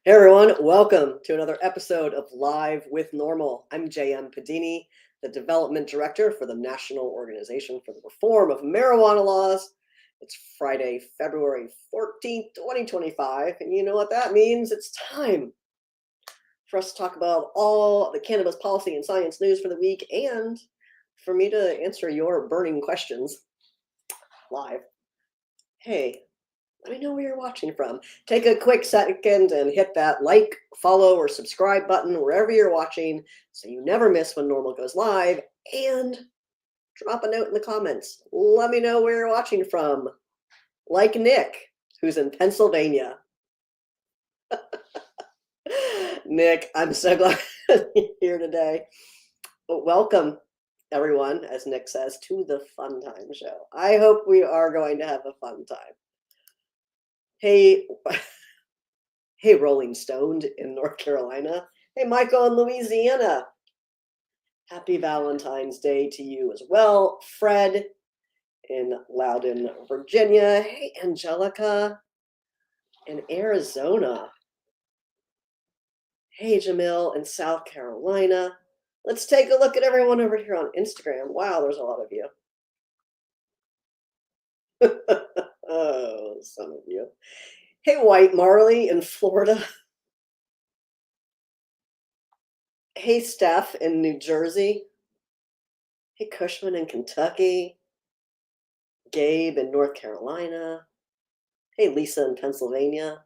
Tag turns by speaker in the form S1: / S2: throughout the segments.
S1: Hey everyone, welcome to another episode of Live with NORML. I'm JM Padini, the Development Director for the National Organization for the Reform of Marijuana Laws. It's Friday, February 14th, 2025, and you know what that means? It's time for us to talk about all the cannabis policy and science news for the week and for me to answer your burning questions live. Hey, let me know where you're watching from. Take a quick second and hit that like, follow, or subscribe button wherever you're watching so you never miss when NORML goes live. And drop a note in the comments. Let me know where you're watching from. Like Nick, who's in Pennsylvania. Nick, I'm so glad you're here today. Welcome, everyone, as Nick says, to the Fun Time Show. I hope we are going to have a fun time. Hey, Rolling Stone in North Carolina. Hey, Michael in Louisiana. Happy Valentine's Day to you as well. Fred in Loudon, Virginia. Hey, Angelica in Arizona. Hey, Jamil in South Carolina. Let's take a look at everyone over here on Instagram. Wow, there's a lot of you. Oh, some of you. Hey, White Marley in Florida. Hey, Steph in New Jersey. Hey, Cushman in Kentucky. Gabe in North Carolina. Hey, Lisa in Pennsylvania.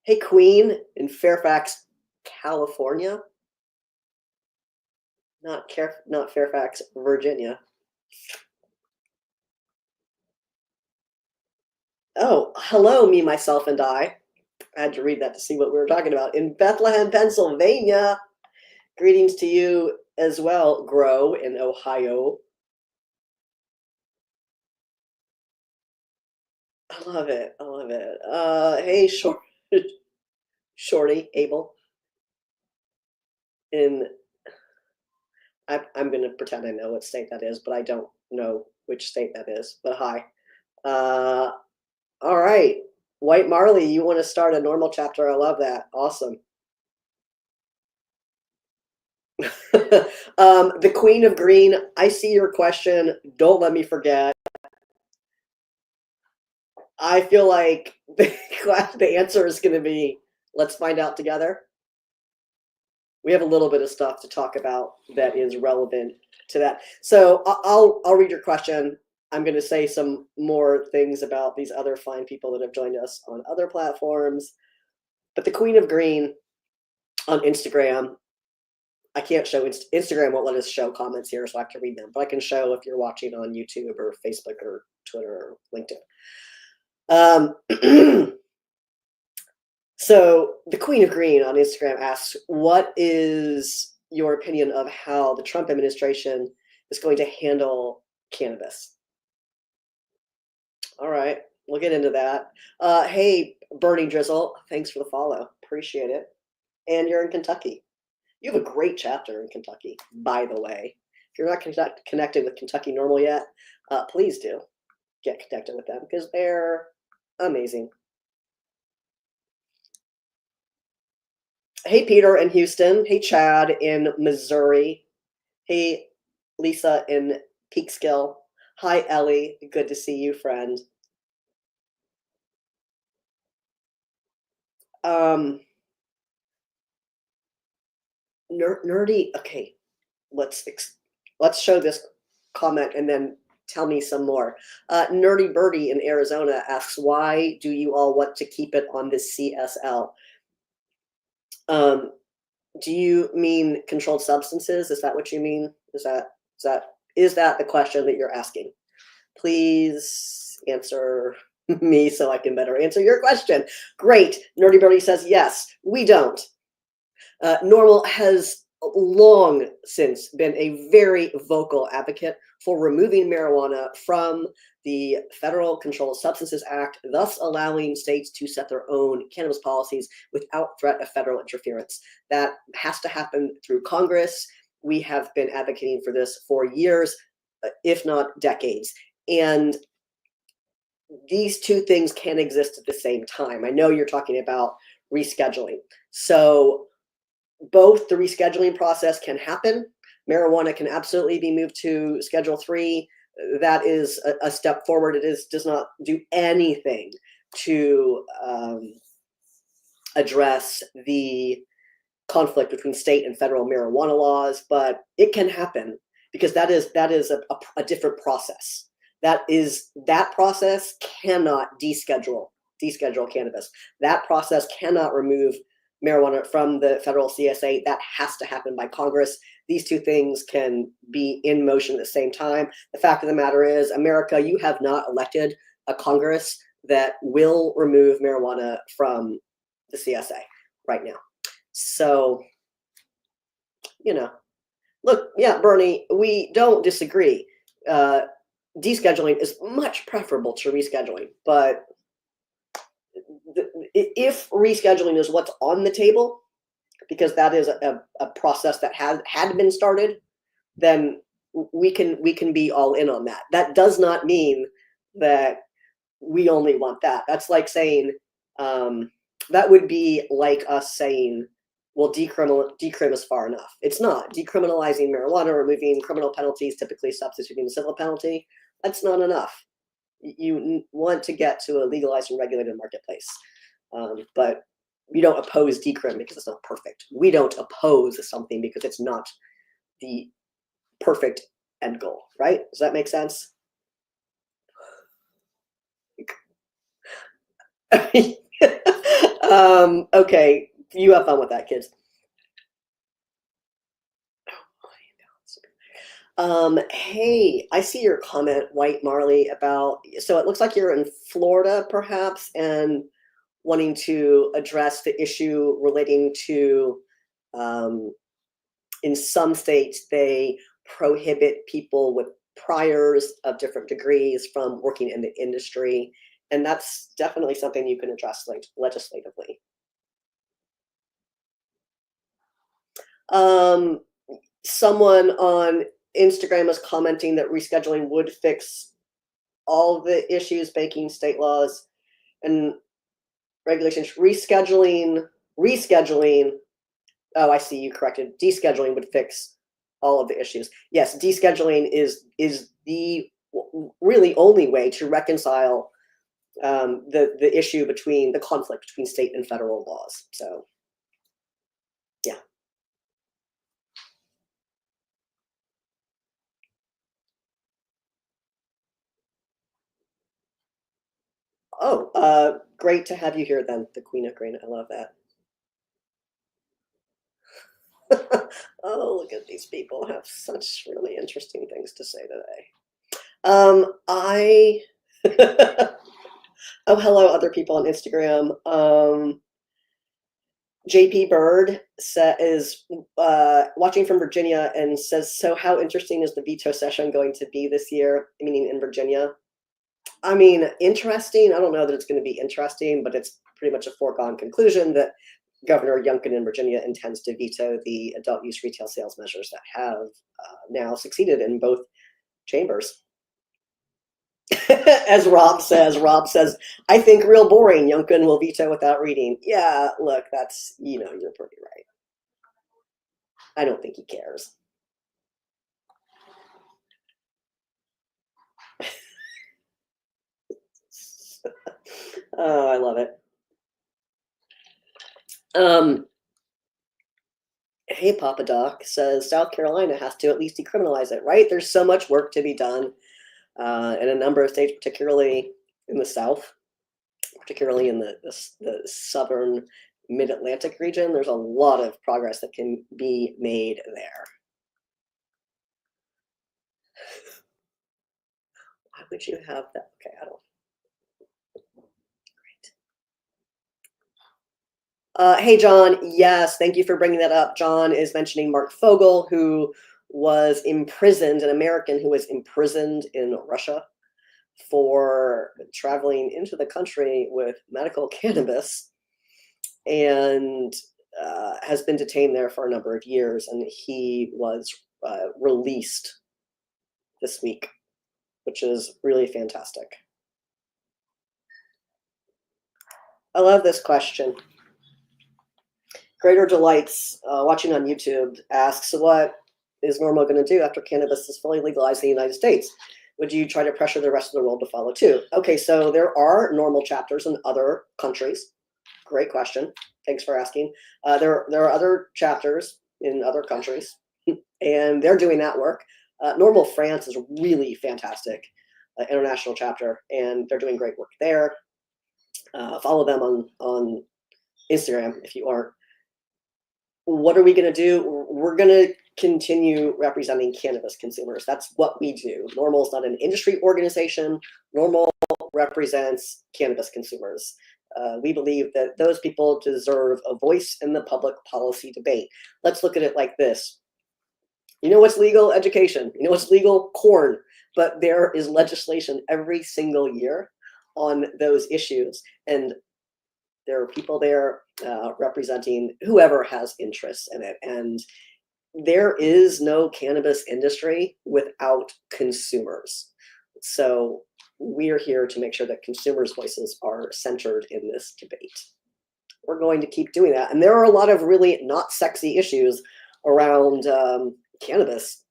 S1: Hey, Queen in Fairfax, California. Not Fairfax, Virginia. Oh, hello, me, myself, and I. I had to read that to see what we were talking about. In Bethlehem, Pennsylvania. Greetings to you as well, Grow in Ohio. I love it. I love it. Hey, Shorty, Abel. I'm going to pretend I know what state that is, but I don't know which state that is. But hi. All right. White Marley, you want to start a NORML chapter? I love that. Awesome. The Queen of Green, I see your question. Don't let me forget. I feel like the answer is going to be, let's find out together. We have a little bit of stuff to talk about that is relevant to that. So I'll read your question. I'm going to say some more things about these other fine people that have joined us on other platforms. But the Queen of Green on Instagram, I can't show Instagram won't let us show comments here, so I have to read them. But I can show if you're watching on YouTube or Facebook or Twitter or LinkedIn. So the Queen of Green on Instagram asks, what is your opinion of how the Trump administration is going to handle cannabis? All right, we'll get into that. Hey, Bernie Drizzle, thanks for the follow. Appreciate it. And you're in Kentucky. You have a great chapter in Kentucky, by the way. If you're not connected with Kentucky NORML yet, please do get connected with them because they're amazing. Hey, Peter in Houston. Hey, Chad in Missouri. Hey, Lisa in Peekskill. Hi, Ellie. Good to see you, friend. Nerdy. Okay, let's show this comment and then tell me some more. Nerdy Birdie in Arizona asks, why do you all want to keep it on this CSL? Do you mean controlled substances? Is that what you mean? Is that the question that you're asking? Please answer me so I can better answer your question. Great. Nerdy Birdie says, yes, we don't. NORML has long since been a very vocal advocate for removing marijuana from the Federal Controlled Substances Act, thus allowing states to set their own cannabis policies without threat of federal interference. That has to happen through Congress. We have been advocating for this for years, if not decades. And these two things can exist at the same time. I know you're talking about rescheduling. So both the rescheduling process can happen. Marijuana can absolutely be moved to Schedule 3. That is a step forward. It does not do anything to address the conflict between state and federal marijuana laws, but it can happen because that is a different process. That process cannot deschedule cannabis. That process cannot remove marijuana from the federal CSA. That has to happen by Congress. These two things can be in motion at the same time. The fact of the matter is, America, you have not elected a Congress that will remove marijuana from the CSA right now. So, look, yeah, Bernie, we don't disagree. Descheduling is much preferable to rescheduling, but if rescheduling is what's on the table, because that is a process that had been started, then we can be all in on that. That does not mean that we only want that. That's like saying, that would be like us saying, well, decrim is far enough. It's not. Decriminalizing marijuana, removing criminal penalties, typically substituting a civil penalty, that's not enough. You want to get to a legalized and regulated marketplace. But we don't oppose decrim because it's not perfect. We don't oppose something because it's not the perfect end goal, right? Does that make sense? Okay, you have fun with that, kids. Hey, I see your comment, White Marley, about, so it looks like you're in Florida, perhaps, and wanting to address the issue relating to, in some states, they prohibit people with priors of different degrees from working in the industry, and that's definitely something you can address legislatively. Someone on Instagram was commenting that rescheduling would fix all the issues making state laws and regulations. Rescheduling. Oh, I see, you corrected. Descheduling would fix all of the issues. Yes, descheduling is the really only way to reconcile the issue between the conflict between state and federal laws. So, yeah. Oh, great to have you here then, the Queen of Green. I love that. Oh, look at these people have such really interesting things to say today. I oh, hello, other people on Instagram. JP Bird is watching from Virginia and says, so how interesting is the veto session going to be this year, meaning in Virginia? I mean, interesting. I don't know that it's going to be interesting, but it's pretty much a foregone conclusion that Governor Youngkin in Virginia intends to veto the adult use retail sales measures that have now succeeded in both chambers. As Rob says, I think real boring. Youngkin will veto without reading. Yeah, look, that's, you're pretty right. I don't think he cares. Oh, I love it. Hey, Papa Doc says South Carolina has to at least decriminalize it, right? There's so much work to be done in a number of states, particularly in the South, particularly in the southern mid-Atlantic region. There's a lot of progress that can be made there. Why would you have that? Okay, I don't. Hey, John. Yes, thank you for bringing that up. John is mentioning Mark Fogel, who was imprisoned, an American who was imprisoned in Russia for traveling into the country with medical cannabis and has been detained there for a number of years. And he was released this week, which is really fantastic. I love this question. Greater Delights, watching on YouTube, asks, what is NORML going to do after cannabis is fully legalized in the United States? Would you try to pressure the rest of the world to follow too? Okay, so there are NORML chapters in other countries. Great question. Thanks for asking. There are other chapters in other countries, and they're doing that work. NORML France is a really fantastic international chapter, and they're doing great work there. Follow them on Instagram if you aren't. What are we going to do? We're going to continue representing cannabis consumers. That's what we do. NORML is not an industry organization. NORML represents cannabis consumers. We believe that those people deserve a voice in the public policy debate. Let's look at it like this. You know what's legal? Education. You know what's legal? Corn. But there is legislation every single year on those issues. And there are people there representing whoever has interests in it. And there is no cannabis industry without consumers. So we're here to make sure that consumers' voices are centered in this debate. We're going to keep doing that. And there are a lot of really not sexy issues around cannabis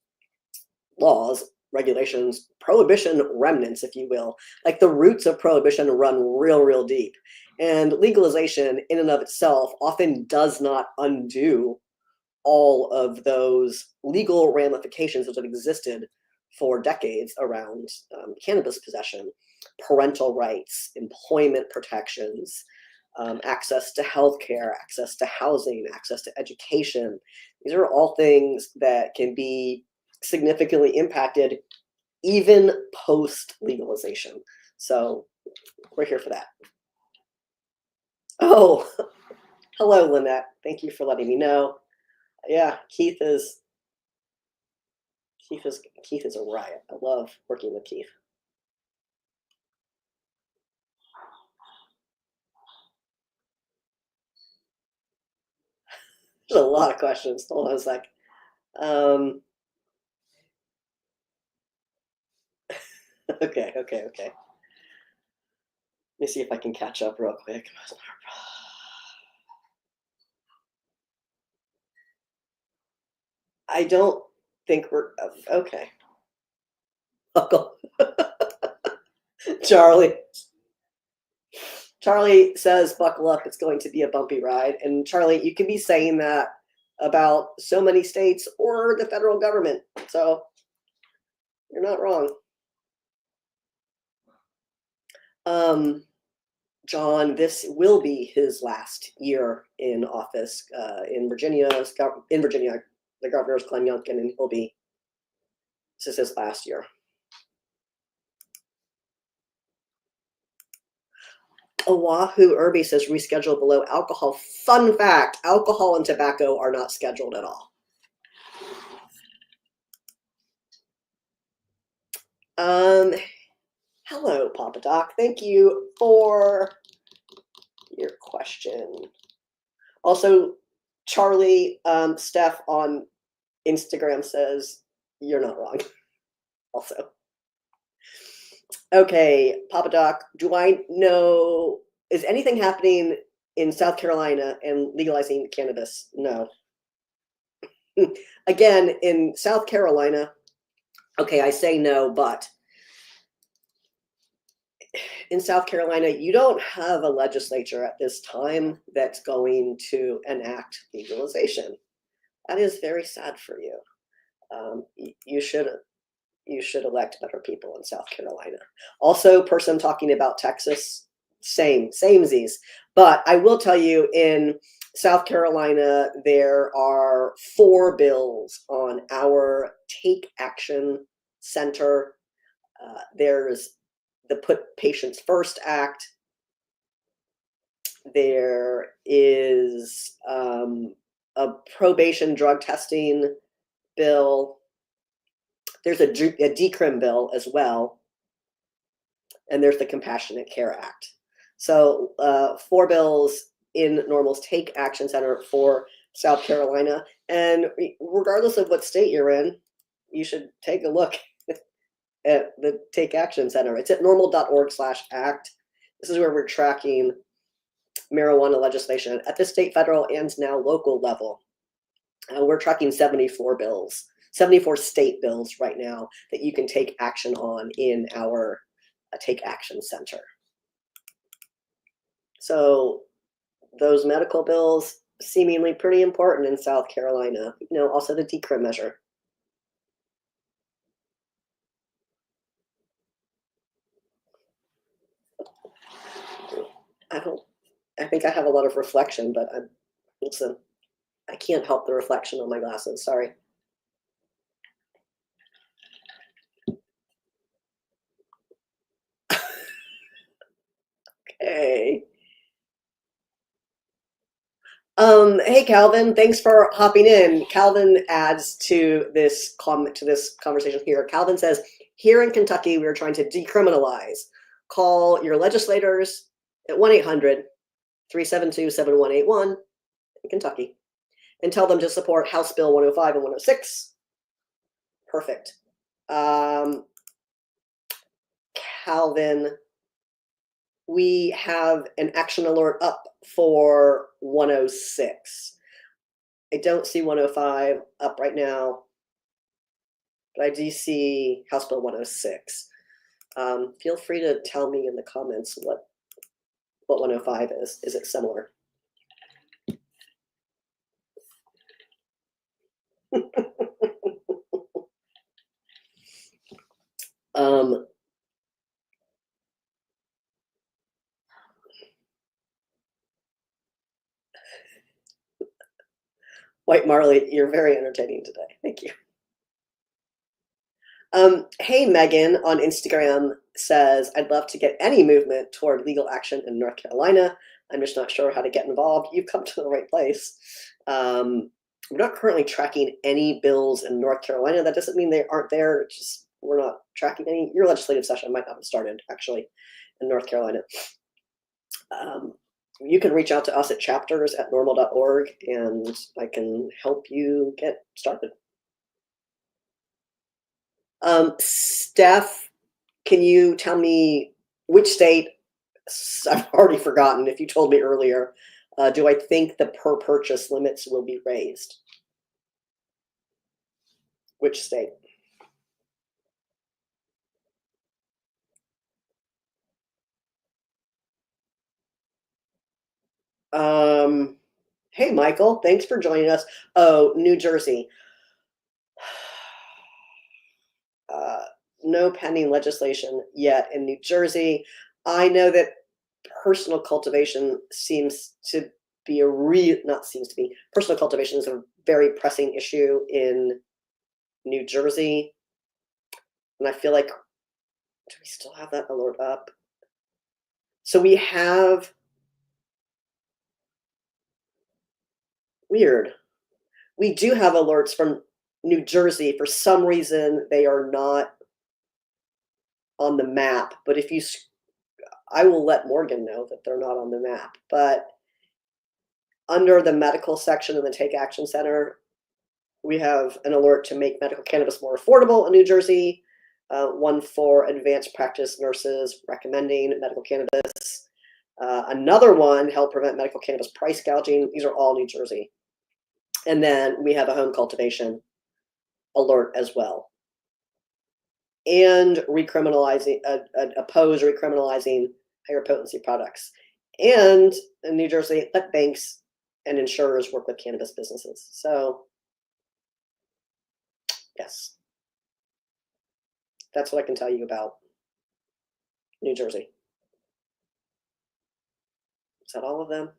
S1: laws, regulations, prohibition remnants, if you will. Like the roots of prohibition run real deep. And legalization in and of itself often does not undo all of those legal ramifications that have existed for decades around cannabis possession, parental rights, employment protections, access to healthcare, access to housing, access to education. These are all things that can be significantly impacted even post legalization. So we're here for that. Oh, hello, Lynette. Thank you for letting me know. Yeah, Keith is a riot. I love working with Keith. There's a lot of questions. Hold on a sec. Okay. Let me see if I can catch up real quick. I don't think we're okay. Uncle Charlie says, buckle up, it's going to be a bumpy ride. And Charlie, you can be saying that about so many states or the federal government. So you're not wrong. John, this will be his last year in office in Virginia. The governor is Glenn Youngkin, and this is his last year. Oahu Irby says reschedule below alcohol. Fun fact, alcohol and tobacco are not scheduled at all. Hello, Papa Doc. Thank you for your question. Also, Charlie, Steph on Instagram says you're not wrong. Also. Okay, Papa Doc, do I know, is anything happening in South Carolina and legalizing cannabis? No. Again, in South Carolina, okay, I say no, but in South Carolina, you don't have a legislature at this time that's going to enact legalization. That is very sad for you. You should elect better people in South Carolina. Also, person talking about Texas, samesies. But I will tell you, in South Carolina, there are 4 bills on our Take Action Center. There's the Put Patients First Act. There is a probation drug testing bill. There's a decrim bill as well. And there's the Compassionate Care Act. So 4 bills in NORML's Take Action Center for South Carolina. And regardless of what state you're in, you should take a look at the Take Action Center. It's at norml.org/act. This is where we're tracking marijuana legislation at the state, federal, and now local level. We're tracking 74 bills, 74 state bills right now that you can take action on in our Take Action Center. So those medical bills seemingly pretty important in South Carolina. Also the decrim measure. I think I have a lot of reflection, but I can't help the reflection on my glasses. Sorry. Okay. Hey, Calvin, thanks for hopping in. Calvin adds to this comment, to this conversation here. Calvin says, here in Kentucky, we are trying to decriminalize. Call your legislators at 1-800-372-7181 in Kentucky and tell them to support House Bill 105 and 106. Perfect. Calvin, we have an action alert up for 106. I don't see 105 up right now, but I do see House Bill 106. Feel free to tell me in the comments what 105 is. Is it similar? White Marley, you're very entertaining today. Thank you. Hey, Megan on Instagram says, I'd love to get any movement toward legal action in North Carolina. I'm just not sure how to get involved. You've come to the right place. We're not currently tracking any bills in North Carolina. That doesn't mean they aren't there. It's just we're not tracking any. Your legislative session might not have started, actually, in North Carolina. You can reach out to us at chapters@norml.org, and I can help you get started. Steph, can you tell me which state? I've already forgotten if you told me earlier. Do I think the per purchase limits will be raised? Which state? Hey, Michael, thanks for joining us. Oh, New Jersey. No pending legislation yet in New Jersey. I know that personal cultivation seems to be personal cultivation is a very pressing issue in New Jersey. And I feel like, do we still have that alert up? So we have, weird. We do have alerts from New Jersey. For some reason, they are not on the map. But if you, I will let Morgan know that they're not on the map. But under the medical section in the Take Action Center, we have an alert to make medical cannabis more affordable in New Jersey. One for advanced practice nurses recommending medical cannabis. Another one, help prevent medical cannabis price gouging. These are all New Jersey. And then we have a home cultivation alert as well. And recriminalizing, oppose recriminalizing higher potency products. And in New Jersey, let banks and insurers work with cannabis businesses. So, yes, that's what I can tell you about New Jersey. Is that all of them?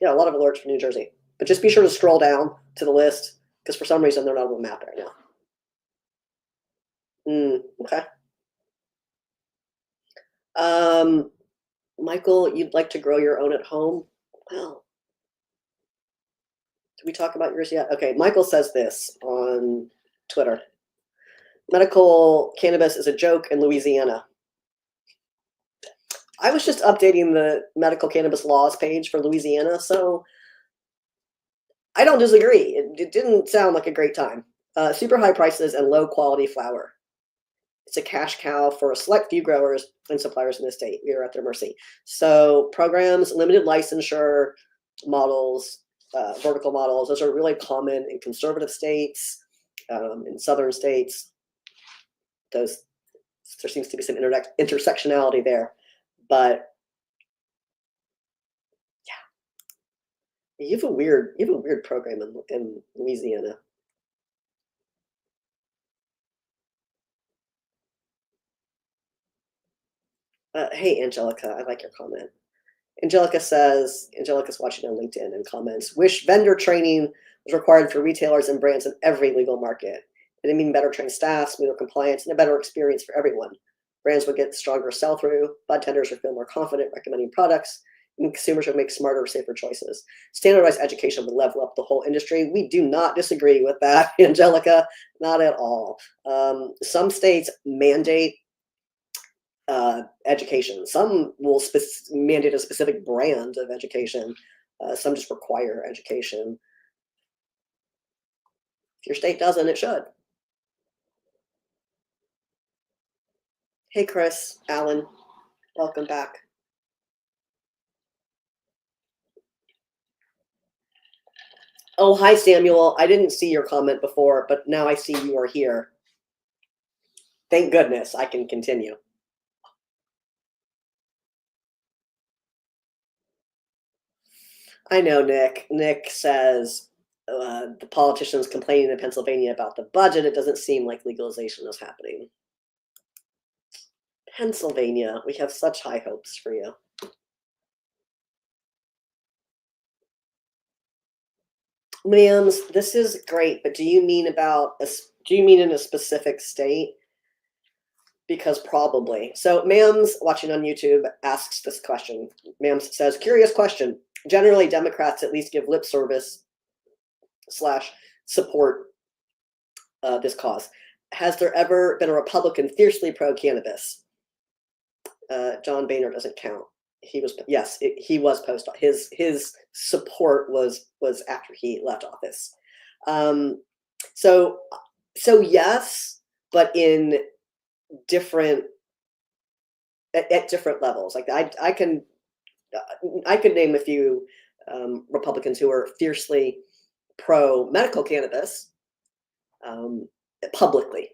S1: Yeah, a lot of alerts for New Jersey. But just be sure to scroll down to the list, because for some reason they're not on the map right now. Okay. Michael, you'd like to grow your own at home? Well, did we talk about yours yet? Okay, Michael says this on Twitter. Medical cannabis is a joke in Louisiana. I was just updating the medical cannabis laws page for Louisiana, so I don't disagree. It didn't sound like a great time. Super high prices and low quality flower. It's a cash cow for a select few growers and suppliers in the state. We are at their mercy. So programs, limited licensure models, vertical models, those are really common in conservative states, in southern states. There seems to be some intersectionality there, but yeah, you have a weird program in Louisiana. Hey, Angelica, I like your comment. Angelica's watching on LinkedIn and comments, wish vendor training was required for retailers and brands in every legal market. And I mean better trained staff, smoother compliance, and a better experience for everyone. Brands would get stronger sell-through, budtenders would feel more confident recommending products, and consumers would make smarter, safer choices. Standardized education would level up the whole industry. We do not disagree with that, Angelica, not at all. Some states mandate education. Some will mandate a specific brand of education. Some just require education. If your state doesn't, it should. Hey, Chris, Alan, welcome back. Oh, hi, Samuel. I didn't see your comment before, but now I see you are here. Thank goodness I can continue. I know, Nick. Nick says the politicians complaining in Pennsylvania about the budget. It doesn't seem like legalization is happening. Pennsylvania, we have such high hopes for you. Ma'ams, this is great, but do you mean in a specific state? Because probably. So Mams watching on YouTube asks this question. Mams says, curious question. Generally, Democrats at least give lip service / support this cause. Has there ever been a Republican fiercely pro-cannabis? John Boehner doesn't count. He was post. His support was after he left office. So yes, but in different at different levels. Like I could name a few Republicans who are fiercely pro medical cannabis publicly.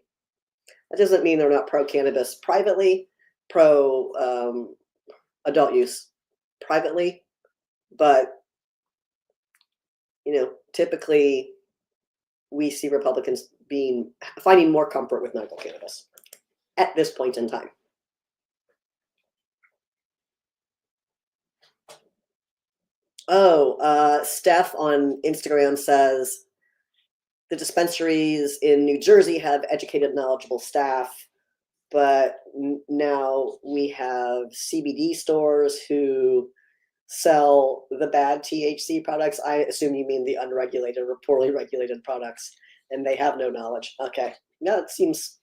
S1: That doesn't mean they're not pro cannabis privately, pro adult use privately, but typically we see Republicans finding more comfort with medical cannabis at this point in time. Oh, Steph on Instagram says the dispensaries in New Jersey have educated, knowledgeable staff, but now we have CBD stores who sell the bad THC products. I assume you mean the unregulated or poorly regulated products, and they have no knowledge. Okay. No, it seems...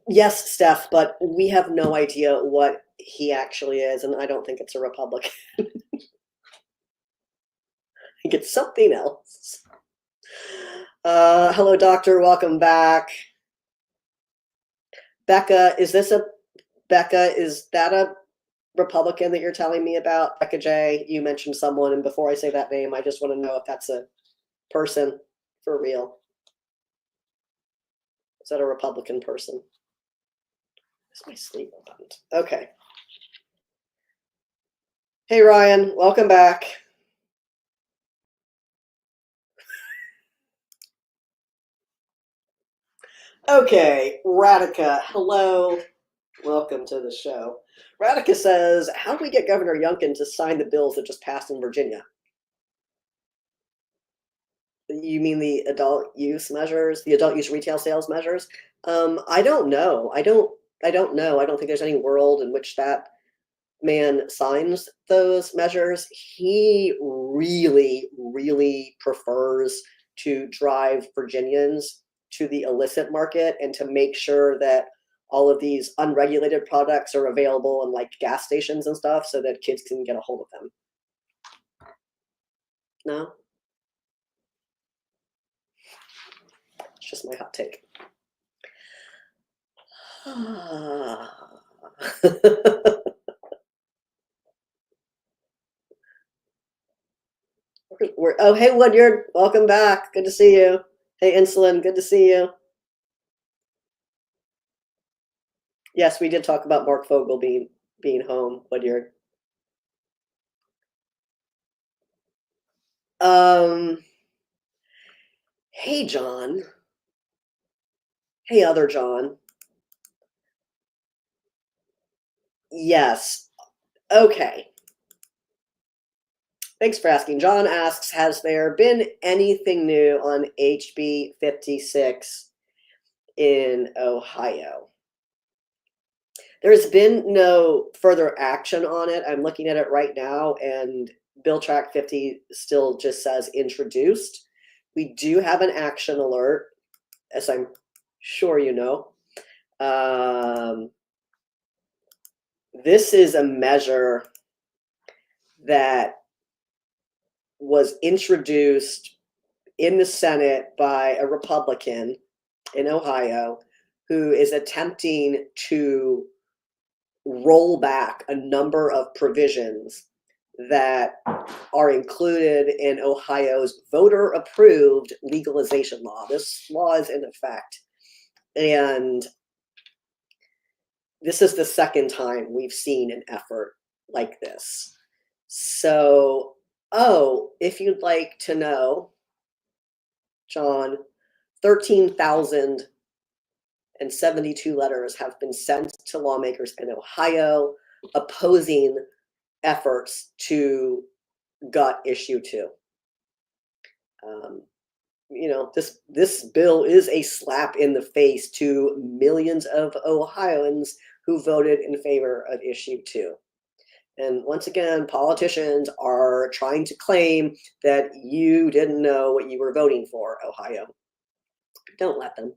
S1: Yes, Steph, but we have no idea what he actually is, and I don't think it's a Republican. I think it's something else. Hello, doctor. Welcome back. Becca, is that a Republican that you're telling me about? Becca J, you mentioned someone, and before I say that name, I just want to know if that's a person for real. Is that a Republican person? Is my sleep button? Okay. Hey, Ryan, welcome back. Okay, Radhika, hello. Welcome to the show. Radhika says, how do we get Governor Youngkin to sign the bills that just passed in Virginia? You mean the adult use measures, the adult use retail sales measures? I don't know. I don't know. I don't think there's any world in which that man signs those measures. He really, really prefers to drive Virginians to the illicit market and to make sure that all of these unregulated products are available in like gas stations and stuff so that kids can get a hold of them. No? It's just my hot take. Oh, hey, Woodyard, welcome back. Good to see you. Hey, Insulin, good to see you. Yes, we did talk about Mark Fogel being home, Woodyard. Hey, John. Hey, other John. Yes. Okay. Thanks for asking. John asks, has there been anything new on HB 56 in Ohio? There's been no further action on it. I'm looking at it right now, and Bill Track 50 still just says introduced. We do have an action alert, as I'm sure you know. This is a measure that was introduced in the Senate by a Republican in Ohio who is attempting to roll back a number of provisions that are included in Ohio's voter-approved legalization law. This law is in effect, and this is the second time we've seen an effort like this. So, if you'd like to know, John, 13,072 letters have been sent to lawmakers in Ohio opposing efforts to gut issue 2. This bill is a slap in the face to millions of Ohioans who voted in favor of issue 2. And once again, politicians are trying to claim that you didn't know what you were voting for, Ohio. Don't let them.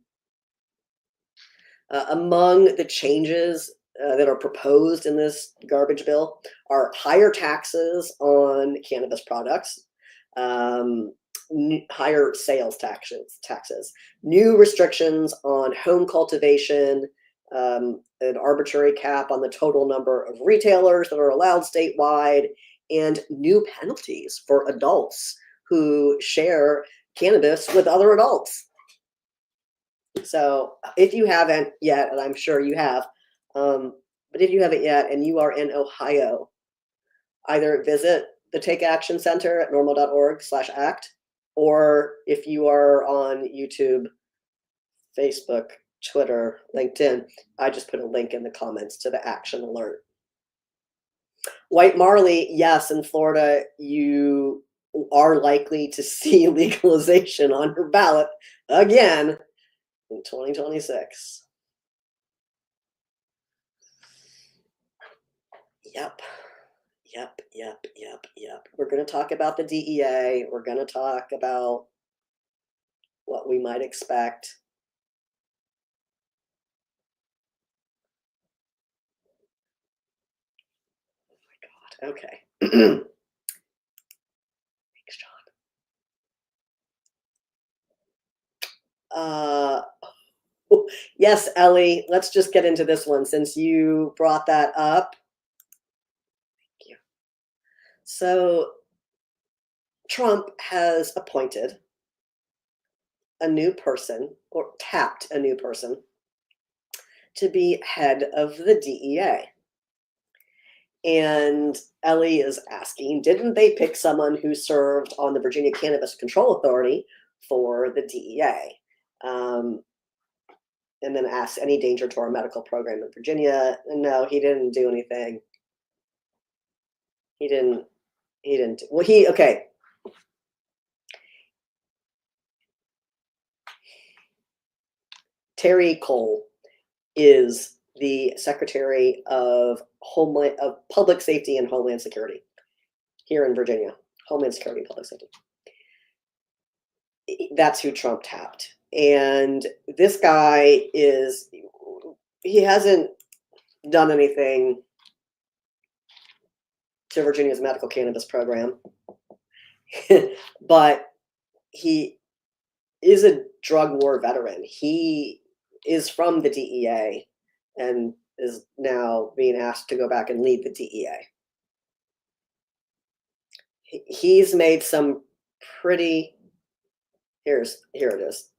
S1: Among the changes that are proposed in this garbage bill are higher taxes on cannabis products, higher sales taxes, new restrictions on home cultivation, an arbitrary cap on the total number of retailers that are allowed statewide, and new penalties for adults who share cannabis with other adults. So if you haven't yet, and I'm sure you have, but if you haven't yet and you are in Ohio, either visit the Take Action Center at norml.org/act, or if you are on YouTube, Facebook, Twitter, LinkedIn, I just put a link in the comments to the action alert. White Marley, yes, in Florida, you are likely to see legalization on your ballot again in 2026. Yep. We're going to talk about the DEA. We're going to talk about what we might expect. Oh my God. Okay. Thanks, John. Yes, Ellie, let's just get into this one since you brought that up. Thank you. So Trump has appointed a new person, or tapped a new person, to be head of the DEA. And Ellie is asking, didn't they pick someone who served on the Virginia Cannabis Control Authority for the DEA? And then asks, any danger to our medical program in Virginia? And no, he didn't do anything. He didn't. Well, okay. Terry Cole is the Secretary of Public Safety and Homeland Security here in Virginia. Homeland Security and Public Safety. That's who Trump tapped. And this guy he hasn't done anything to Virginia's medical cannabis program, but he is a drug war veteran. He is from the DEA and is now being asked to go back and lead the DEA. He's made some pretty, here it is.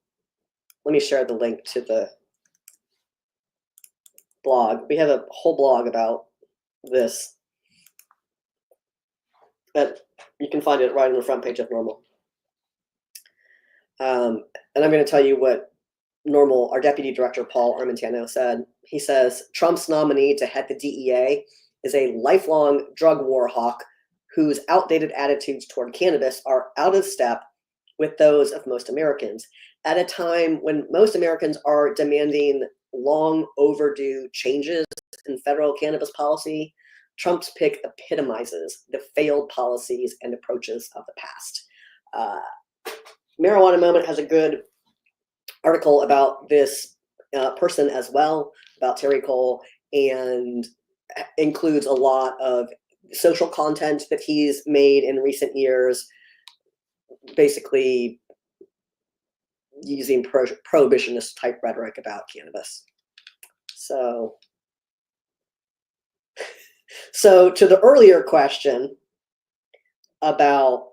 S1: Let me share the link to the blog. We have a whole blog about this, but you can find it right on the front page of NORML. And I'm going to tell you what NORML, our deputy director, Paul Armentano, said. He says, Trump's nominee to head the DEA is a lifelong drug war hawk whose outdated attitudes toward cannabis are out of step with those of most Americans. At a time when most Americans are demanding long overdue changes in federal cannabis policy, Trump's pick epitomizes the failed policies and approaches of the past. Marijuana Moment has a good article about this person as well, about Terry Cole, and includes a lot of social content that he's made in recent years, basically using prohibitionist type rhetoric about cannabis. So to the earlier question about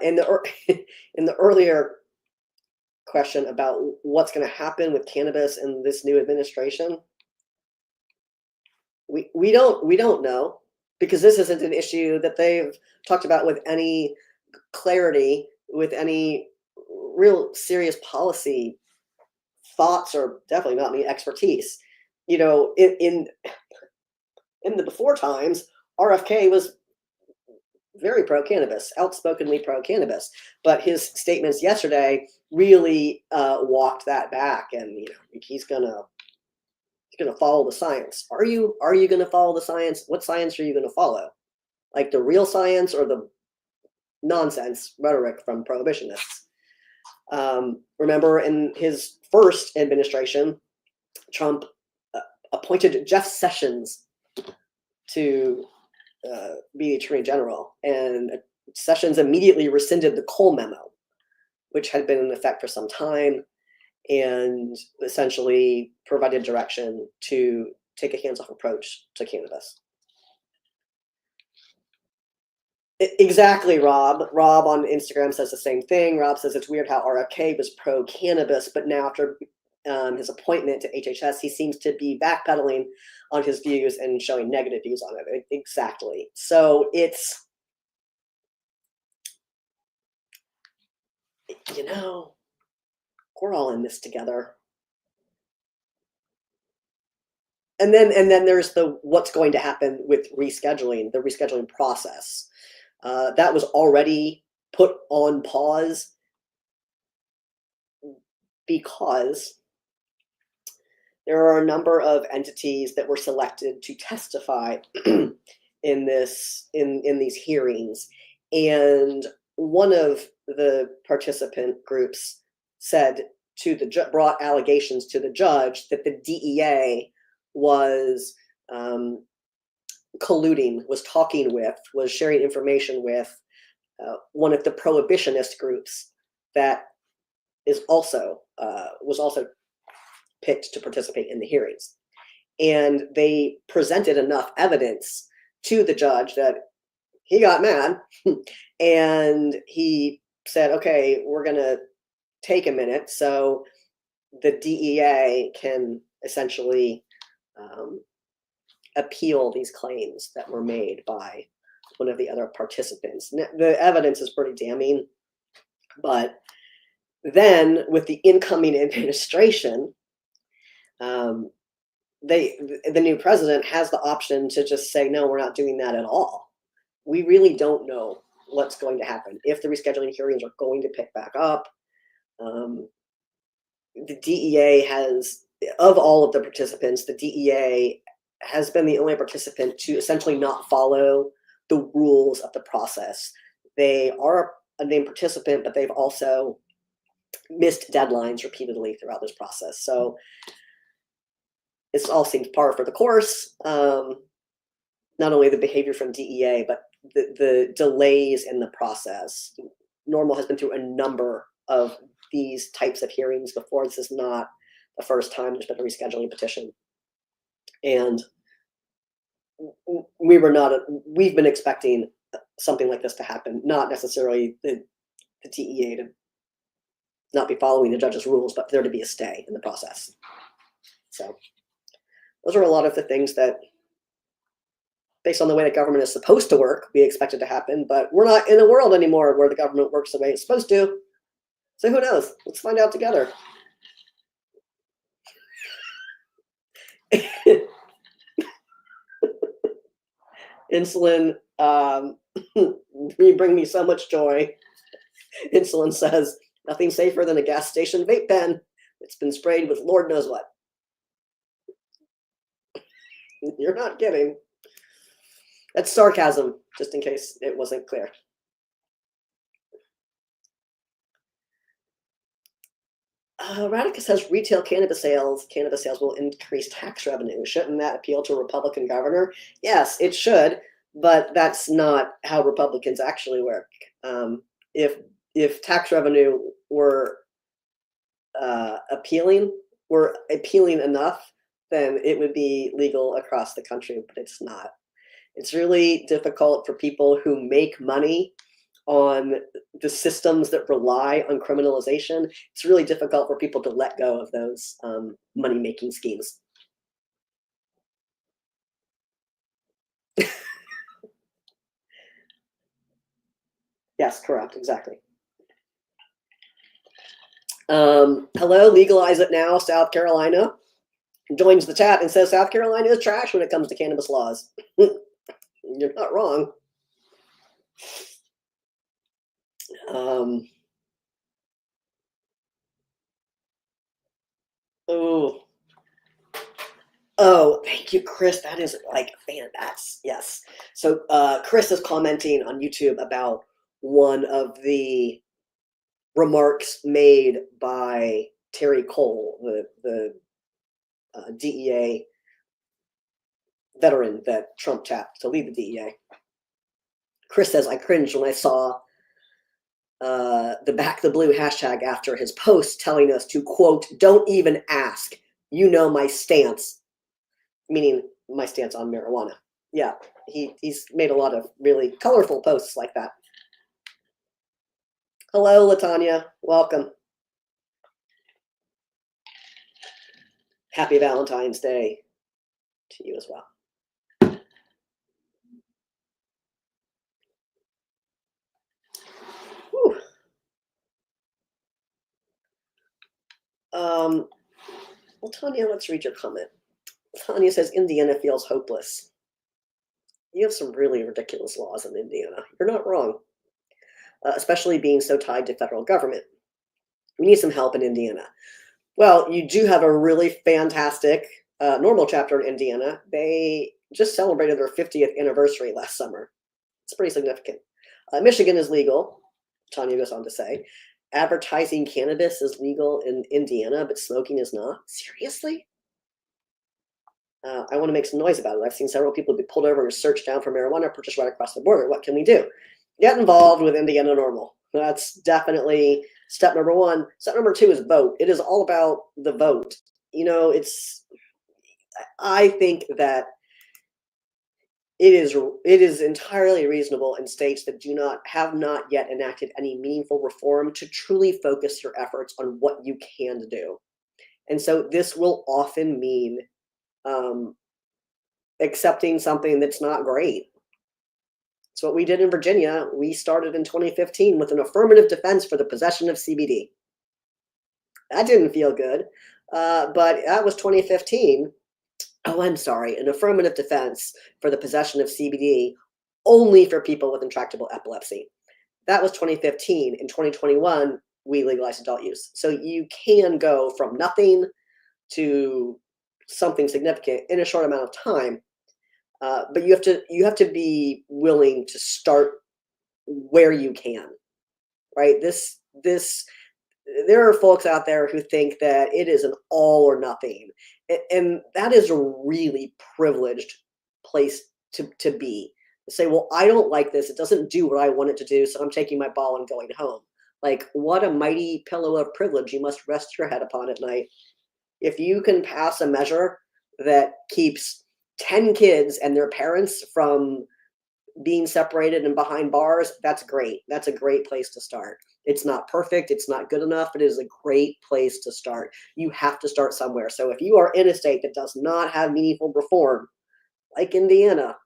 S1: in the earlier question about what's going to happen with cannabis in this new administration, we don't know, because this isn't an issue that they've talked about with any clarity, with any real serious policy thoughts, or definitely not any expertise. You know, in the before times, RFK was very pro-cannabis, outspokenly pro-cannabis, but his statements yesterday really walked that back, and he's gonna follow the science. Are you gonna follow the science? What science are you gonna follow? Like the real science or the nonsense rhetoric from prohibitionists? Remember, in his first administration, Trump appointed Jeff Sessions to be Attorney General, and Sessions immediately rescinded the Cole memo, which had been in effect for some time, and essentially provided direction to take a hands-off approach to cannabis. Exactly, Rob. Rob on Instagram says the same thing. Rob says it's weird how RFK was pro-cannabis, but now after his appointment to HHS, he seems to be backpedaling on his views and showing negative views on it. Exactly. So it's, we're all in this together. And then there's the what's going to happen with rescheduling, the rescheduling process. That was already put on pause because there are a number of entities that were selected to testify in these hearings, and one of the participant groups said brought allegations to the judge that the DEA was colluding, was talking with, was sharing information with one of the prohibitionist groups that was also picked to participate in the hearings. And they presented enough evidence to the judge that he got mad and he said, okay, we're going to take a minute so the DEA can essentially appeal these claims that were made by one of the other participants. The evidence is pretty damning, but then with the incoming administration, the new president has the option to just say, no, we're not doing that at all. We really don't know what's going to happen, if the rescheduling hearings are going to pick back up. The DEA has, of all of the participants, the DEA has been the only participant to essentially not follow the rules of the process. They are a named participant, but they've also missed deadlines repeatedly throughout this process. So it all seems par for the course. Not only the behavior from DEA, but the delays in the process. NORML has been through a number of these types of hearings before. This is not the first time there's been a rescheduling petition. And we've been expecting something like this to happen, not necessarily the TEA to not be following the judge's rules, but for there to be a stay in the process. So those are a lot of the things that, based on the way that government is supposed to work, we expect it to happen, but we're not in a world anymore where the government works the way it's supposed to. So who knows? Let's find out together. Insulin, you bring me so much joy. Insulin says, nothing safer than a gas station vape pen. It's been sprayed with Lord knows what. You're not kidding. That's sarcasm, just in case it wasn't clear. Radica says retail cannabis sales will increase tax revenue. Shouldn't that appeal to a Republican governor? Yes, it should, but that's not how Republicans actually work. If tax revenue were appealing enough, then it would be legal across the country, but it's not. It's really difficult for people who make money on the systems that rely on criminalization. It's really difficult for people to let go of those money-making schemes. Yes, correct, exactly. Hello, legalize it now, South Carolina. Joins the chat and says South Carolina is trash when it comes to cannabis laws. You're not wrong. Oh, thank you, Chris. That is like, man, that's, yes. So Chris is commenting on YouTube about one of the remarks made by Terry Cole, the DEA veteran that Trump tapped to lead the DEA. Chris says, I cringed when I saw the Back the Blue hashtag after his post telling us to, quote, don't even ask. You know my stance, meaning my stance on marijuana. Yeah, he's made a lot of really colorful posts like that. Hello, LaTanya. Welcome. Happy Valentine's Day to you as well. Whew. LaTanya, let's read your comment. LaTanya says, Indiana feels hopeless. You have some really ridiculous laws in Indiana. You're not wrong, especially being so tied to federal government. We need some help in Indiana. Well, you do have a really fantastic NORML chapter in Indiana. They just celebrated their 50th anniversary last summer. It's pretty significant. Michigan is legal, Tanya goes on to say. Advertising cannabis is legal in Indiana, but smoking is not. Seriously? I want to make some noise about it. I've seen several people be pulled over and searched down for marijuana purchased right across the border. What can we do? Get involved with Indiana NORML. That's definitely step number one. Step number two is vote. It is all about the vote. You know, I think that it is entirely reasonable in states that have not yet enacted any meaningful reform to truly focus your efforts on what you can do. And so this will often mean accepting something that's not great. It's what we did in Virginia. We started in 2015 with an affirmative defense for the possession of CBD. That didn't feel good, but that was 2015. Oh, I'm sorry, an affirmative defense for the possession of CBD only for people with intractable epilepsy. That was 2015. In 2021, we legalized adult use. So you can go from nothing to something significant in a short amount of time, but you have to be willing to start where you can, right? There are folks out there who think that it is an all or nothing, and that is a really privileged place to be. say, well, I don't like this. It doesn't do what I want it to do, so I'm taking my ball and going home. Like, what a mighty pillow of privilege you must rest your head upon at night. If you can pass a measure that keeps 10 kids and their parents from being separated and behind bars, that's great. That's a great place to start. It's not perfect. It's not good enough, but it is a great place to start. You have to start somewhere. So if you are in a state that does not have meaningful reform, like Indiana,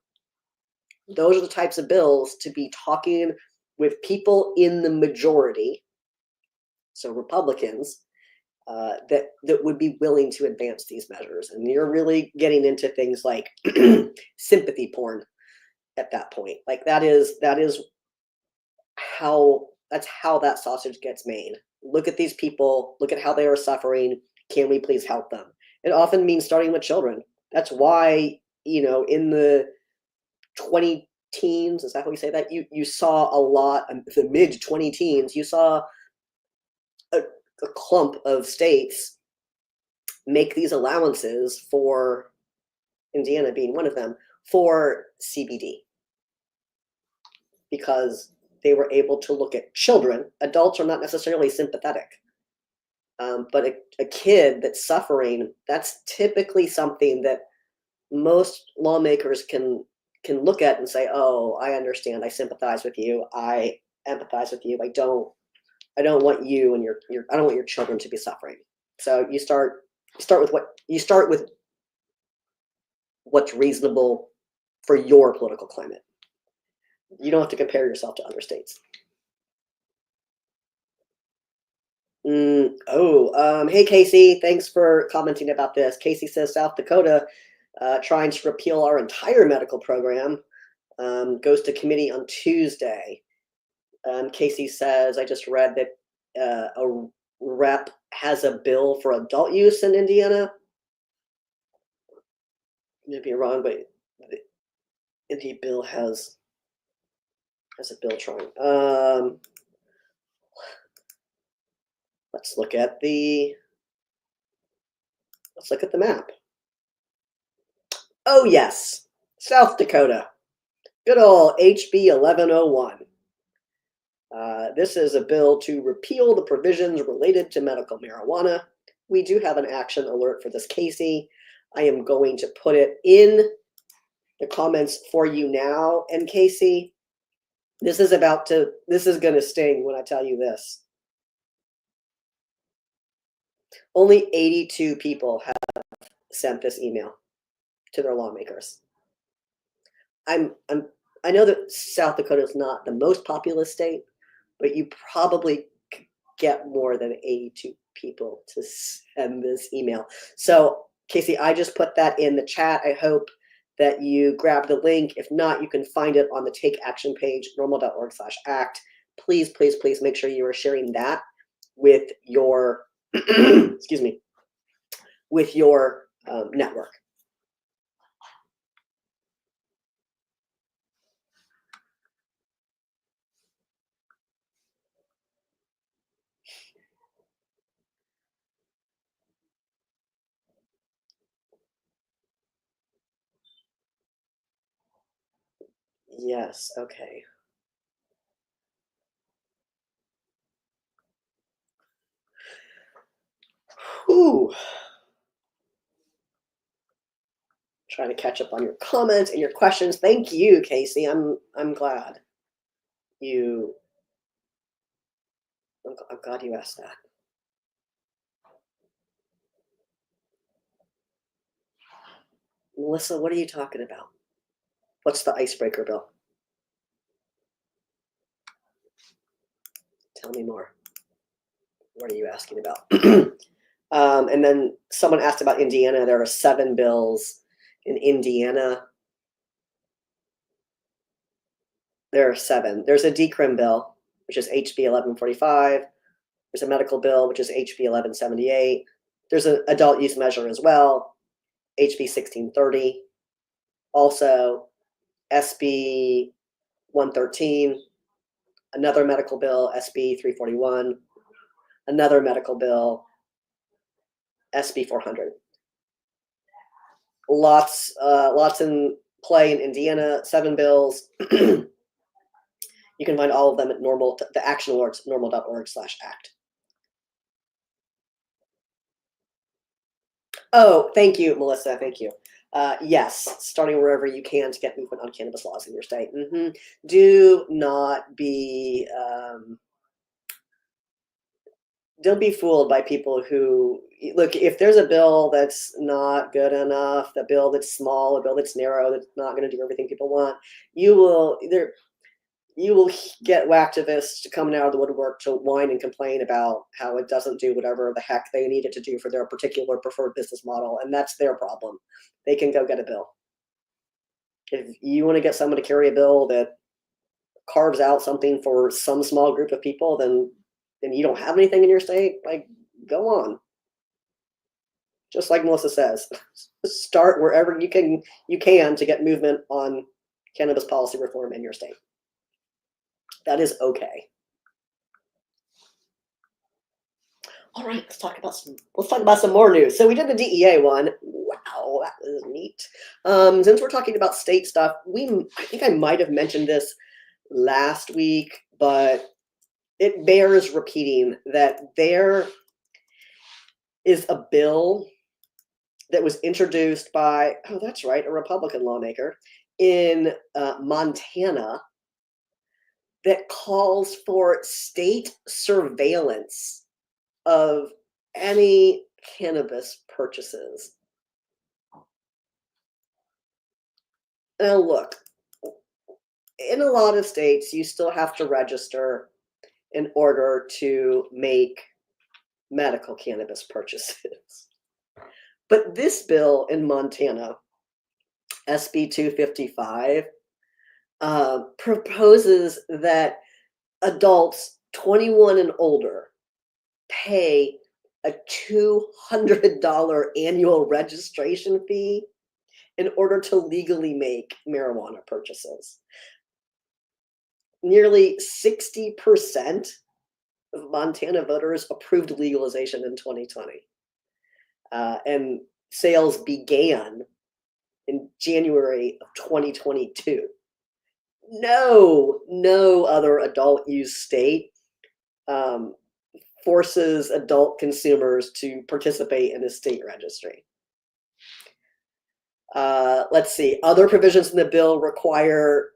S1: those are the types of bills to be talking with people in the majority, so Republicans, that would be willing to advance these measures. And you're really getting into things like sympathy porn at that point. Like that's how that sausage gets made. Look at these people, look at how they are suffering. Can we please help them? It often means starting with children. That's why, in the 20 teens, is that how we say that? You saw a lot, the mid 20 teens, you saw a clump of states make these allowances, for Indiana being one of them, for CBD, because they were able to look at children. Adults are not necessarily sympathetic, but a kid that's suffering, that's typically something that most lawmakers can look at and say, oh, I understand, I sympathize with you, I empathize with you, I don't want you and I don't want your children to be suffering. So you start with what's reasonable for your political climate. You don't have to compare yourself to other states. Hey Casey, thanks for commenting about this. Casey says South Dakota trying to repeal our entire medical program, goes to committee on Tuesday. Casey says, I just read that a rep has a bill for adult use in Indiana. Maybe you're wrong, but the Indy bill has a bill trying. Let's look at the map. Oh yes, South Dakota. Good old HB 1101. This is a bill to repeal the provisions related to medical marijuana. We do have an action alert for this, Casey. I am going to put it in the comments for you now. And Casey, this is going to sting when I tell you this. Only 82 people have sent this email to their lawmakers. I know that South Dakota is not the most populous state, but you probably could get more than 82 people to send this email. So Casey, I just put that in the chat. I hope that you grab the link. If not, you can find it on the Take Action page, norml.org/act. Please, please, please make sure you are sharing that with your, excuse me, with your network. Yes, okay. Whew. Trying to catch up on your comments and your questions. Thank you, Casey. I'm glad you I'm glad you asked that. Melissa, what are you talking about? What's the icebreaker bill? Tell me more. What are you asking about? And then someone asked about Indiana. There are 7 bills in Indiana. There are 7. There's a decrim bill, which is HB 1145. There's a medical bill, which is HB 1178. There's an adult use measure as well, HB 1630. Also, SB 113. Another medical bill, SB 341. Another medical bill, SB 400. Lots in play in Indiana, 7 bills. You can find all of them at NORML, the action alerts, normal.org/act. Oh, thank you, Melissa. Thank you. Yes, starting wherever you can to get movement on cannabis laws in your state. Do not be, don't be fooled by people who look. If there's a bill that's not good enough, a bill that's small, a bill that's narrow, that's not going to do everything people want, you will get whacktivists coming out of the woodwork to whine and complain about how it doesn't do whatever the heck they need it to do for their particular preferred business model, and that's their problem. They can go get a bill. If you want to get someone to carry a bill that carves out something for some small group of people, then you don't have anything in your state, like, go on. Just like Melissa says, start wherever you can to get movement on cannabis policy reform in your state. That is okay. All right, let's talk about some more news. So we did the DEA one. Wow, that was neat. Since we're talking about state stuff, I think I might have mentioned this last week, but it bears repeating that there is a bill that was introduced by, oh, that's right, a Republican lawmaker in Montana that calls for state surveillance of any cannabis purchases. Now, look, in a lot of states, you still have to register in order to make medical cannabis purchases. But this bill in Montana, SB 255, proposes that adults 21 and older pay a $200 annual registration fee in order to legally make marijuana purchases. Nearly 60% of Montana voters approved legalization in 2020. And sales began in January of 2022. No other adult use state forces adult consumers to participate in a state registry. Let's see. Other provisions in the bill require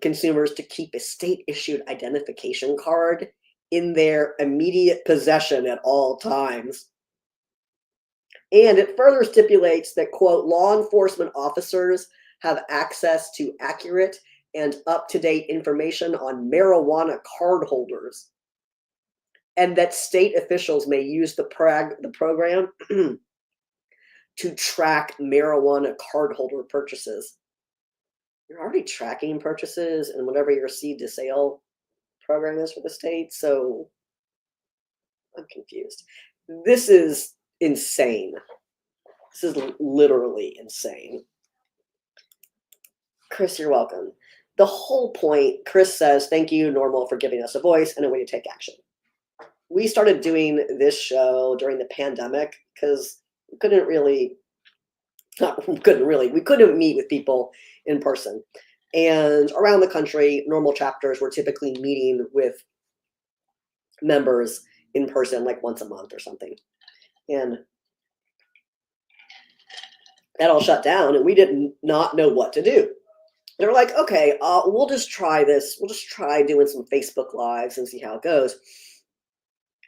S1: consumers to keep a state-issued identification card in their immediate possession at all times. And it further stipulates that, quote, law enforcement officers have access to accurate and up-to-date information on marijuana card holders, and that state officials may use the program to track marijuana cardholder purchases. You're already tracking purchases and whatever your seed to sale program is for the state, so I'm confused. This is insane. This is literally insane. Chris, you're welcome. The whole point, Chris says, thank you, NORML, for giving us a voice and a way to take action. We started doing this show during the pandemic because we couldn't meet with people in person. And around the country, NORML chapters were typically meeting with members in person like once a month or something. And that all shut down and we did not know what to do. They were like, okay, we'll just try this. We'll just try doing some Facebook Lives and see how it goes.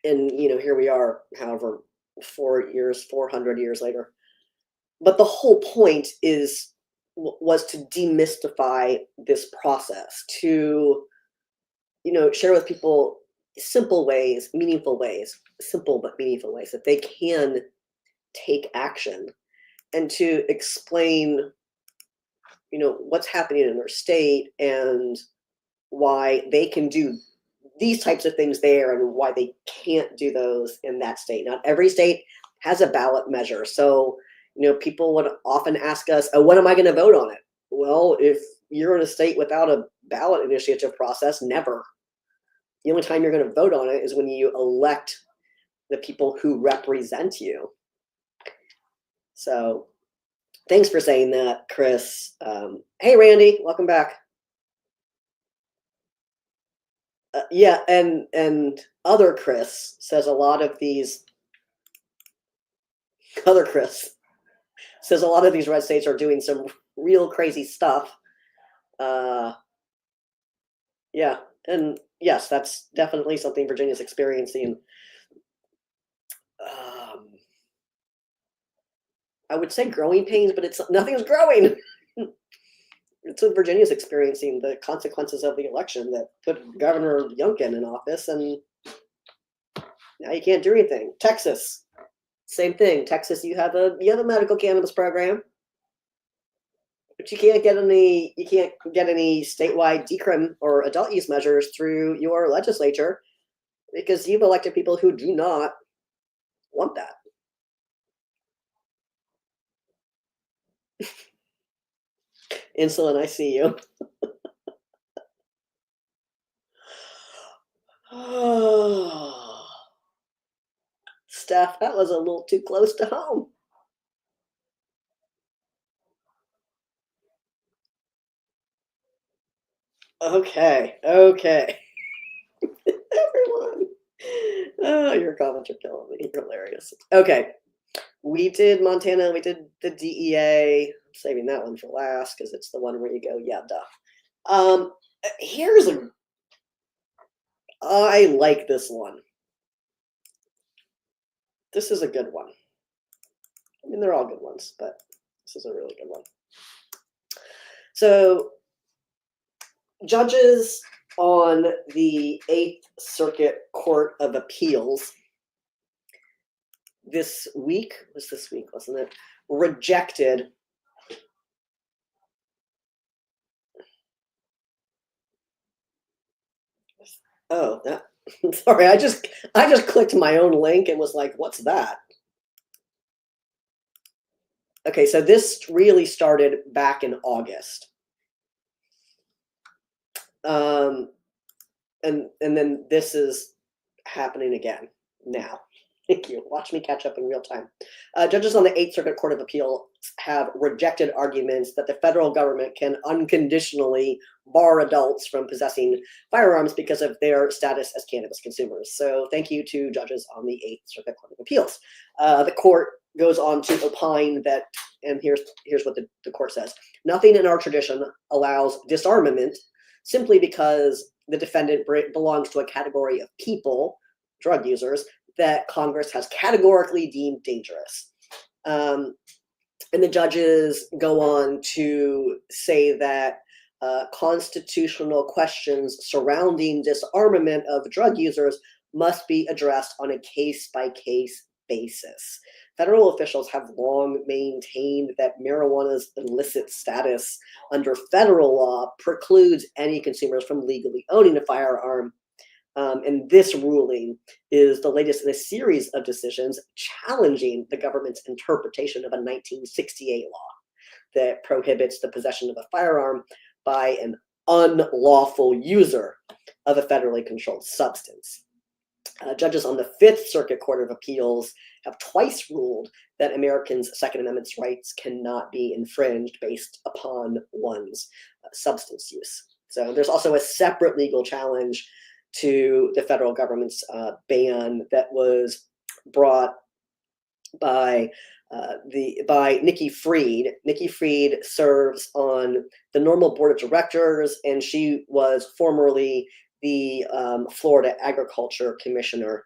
S1: And, here we are, however, 400 years later. But the whole point was to demystify this process, to, share with people simple but meaningful ways that they can take action, and to explain, what's happening in their state and why they can do these types of things there and why they can't do those in that state. Not every state has a ballot measure. So, people would often ask us, oh, when am I going to vote on it? Well, if you're in a state without a ballot initiative process, never. The only time you're going to vote on it is when you elect the people who represent you. So Thanks for saying that, Chris. Hey, Randy, welcome back. Yeah, and other Chris says a lot of these. Other Chris says a lot of these red states are doing some real crazy stuff. Yeah, and yes, that's definitely something Virginia's experiencing. Um, I would say growing pains, but it's nothing's growing. It's what Virginia's experiencing, the consequences of the election that put Governor Youngkin in office, and now you can't do anything. Texas, same thing. Texas, you have a medical cannabis program, but you can't get any statewide decrim or adult use measures through your legislature because you've elected people who do not want that. Insulin, I see you. Steph, that was a little too close to home. Okay. Everyone. Oh, your comments are killing me. You're hilarious. Okay. We did Montana. We did the DEA. I'm saving that one for last because it's the one where you go, yeah, duh. Here's a. I like this one. This is a good one. I mean, they're all good ones, but this is a really good one. So, judges on the 8th Circuit Court of Appeals this week, wasn't it? Rejected that sorry, I just clicked my own link and was like, what's that? Okay, so this really started back in August. And then this is happening again now. Thank you. Watch me catch up in real time. Judges on the 8th Circuit Court of Appeal have rejected arguments that the federal government can unconditionally bar adults from possessing firearms because of their status as cannabis consumers. So thank you to judges on the 8th Circuit Court of Appeals. The court goes on to opine that, and here's what the court says. Nothing in our tradition allows disarmament simply because the defendant belongs to a category of people, drug users, that Congress has categorically deemed dangerous. And the judges go on to say that constitutional questions surrounding disarmament of drug users must be addressed on a case-by-case basis. Federal officials have long maintained that marijuana's illicit status under federal law precludes any consumers from legally owning a firearm. And this ruling is the latest in a series of decisions challenging the government's interpretation of a 1968 law that prohibits the possession of a firearm by an unlawful user of a federally controlled substance. Judges on the 5th Circuit Court of Appeals have twice ruled that Americans' Second Amendment rights cannot be infringed based upon one's substance use. So there's also a separate legal challenge to the federal government's ban that was brought by Nikki Fried. Nikki Fried serves on the NORML board of directors, and she was formerly the Florida Agriculture Commissioner,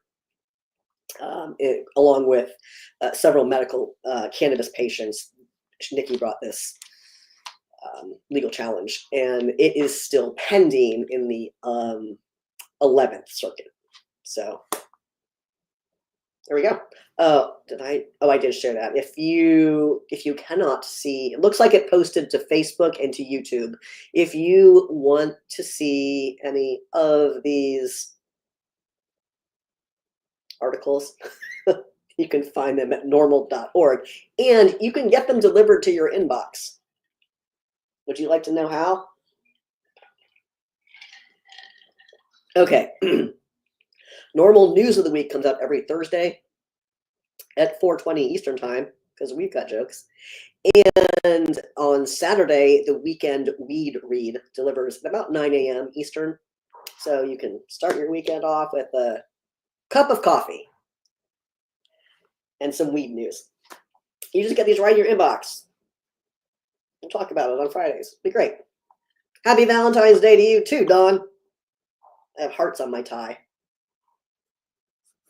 S1: along with several medical cannabis patients. Nikki brought this legal challenge, and it is still pending in the 11th Circuit. So there we go. I did share that. If you cannot see, it looks like it posted to Facebook and to YouTube. If you want to see any of these articles, you can find them at norml.org, and you can get them delivered to your inbox. Would you like to know how? Okay. NORML News of the Week comes out every Thursday at 4:20 Eastern Time. because we've got jokes. And on Saturday, the weekend weed read delivers at about 9 a.m. Eastern. So you can start your weekend off with a cup of coffee and some weed news. You just get these right in your inbox. We'll talk about it on Fridays. Be great. Happy Valentine's Day to you too, Dawn. I have hearts on my tie,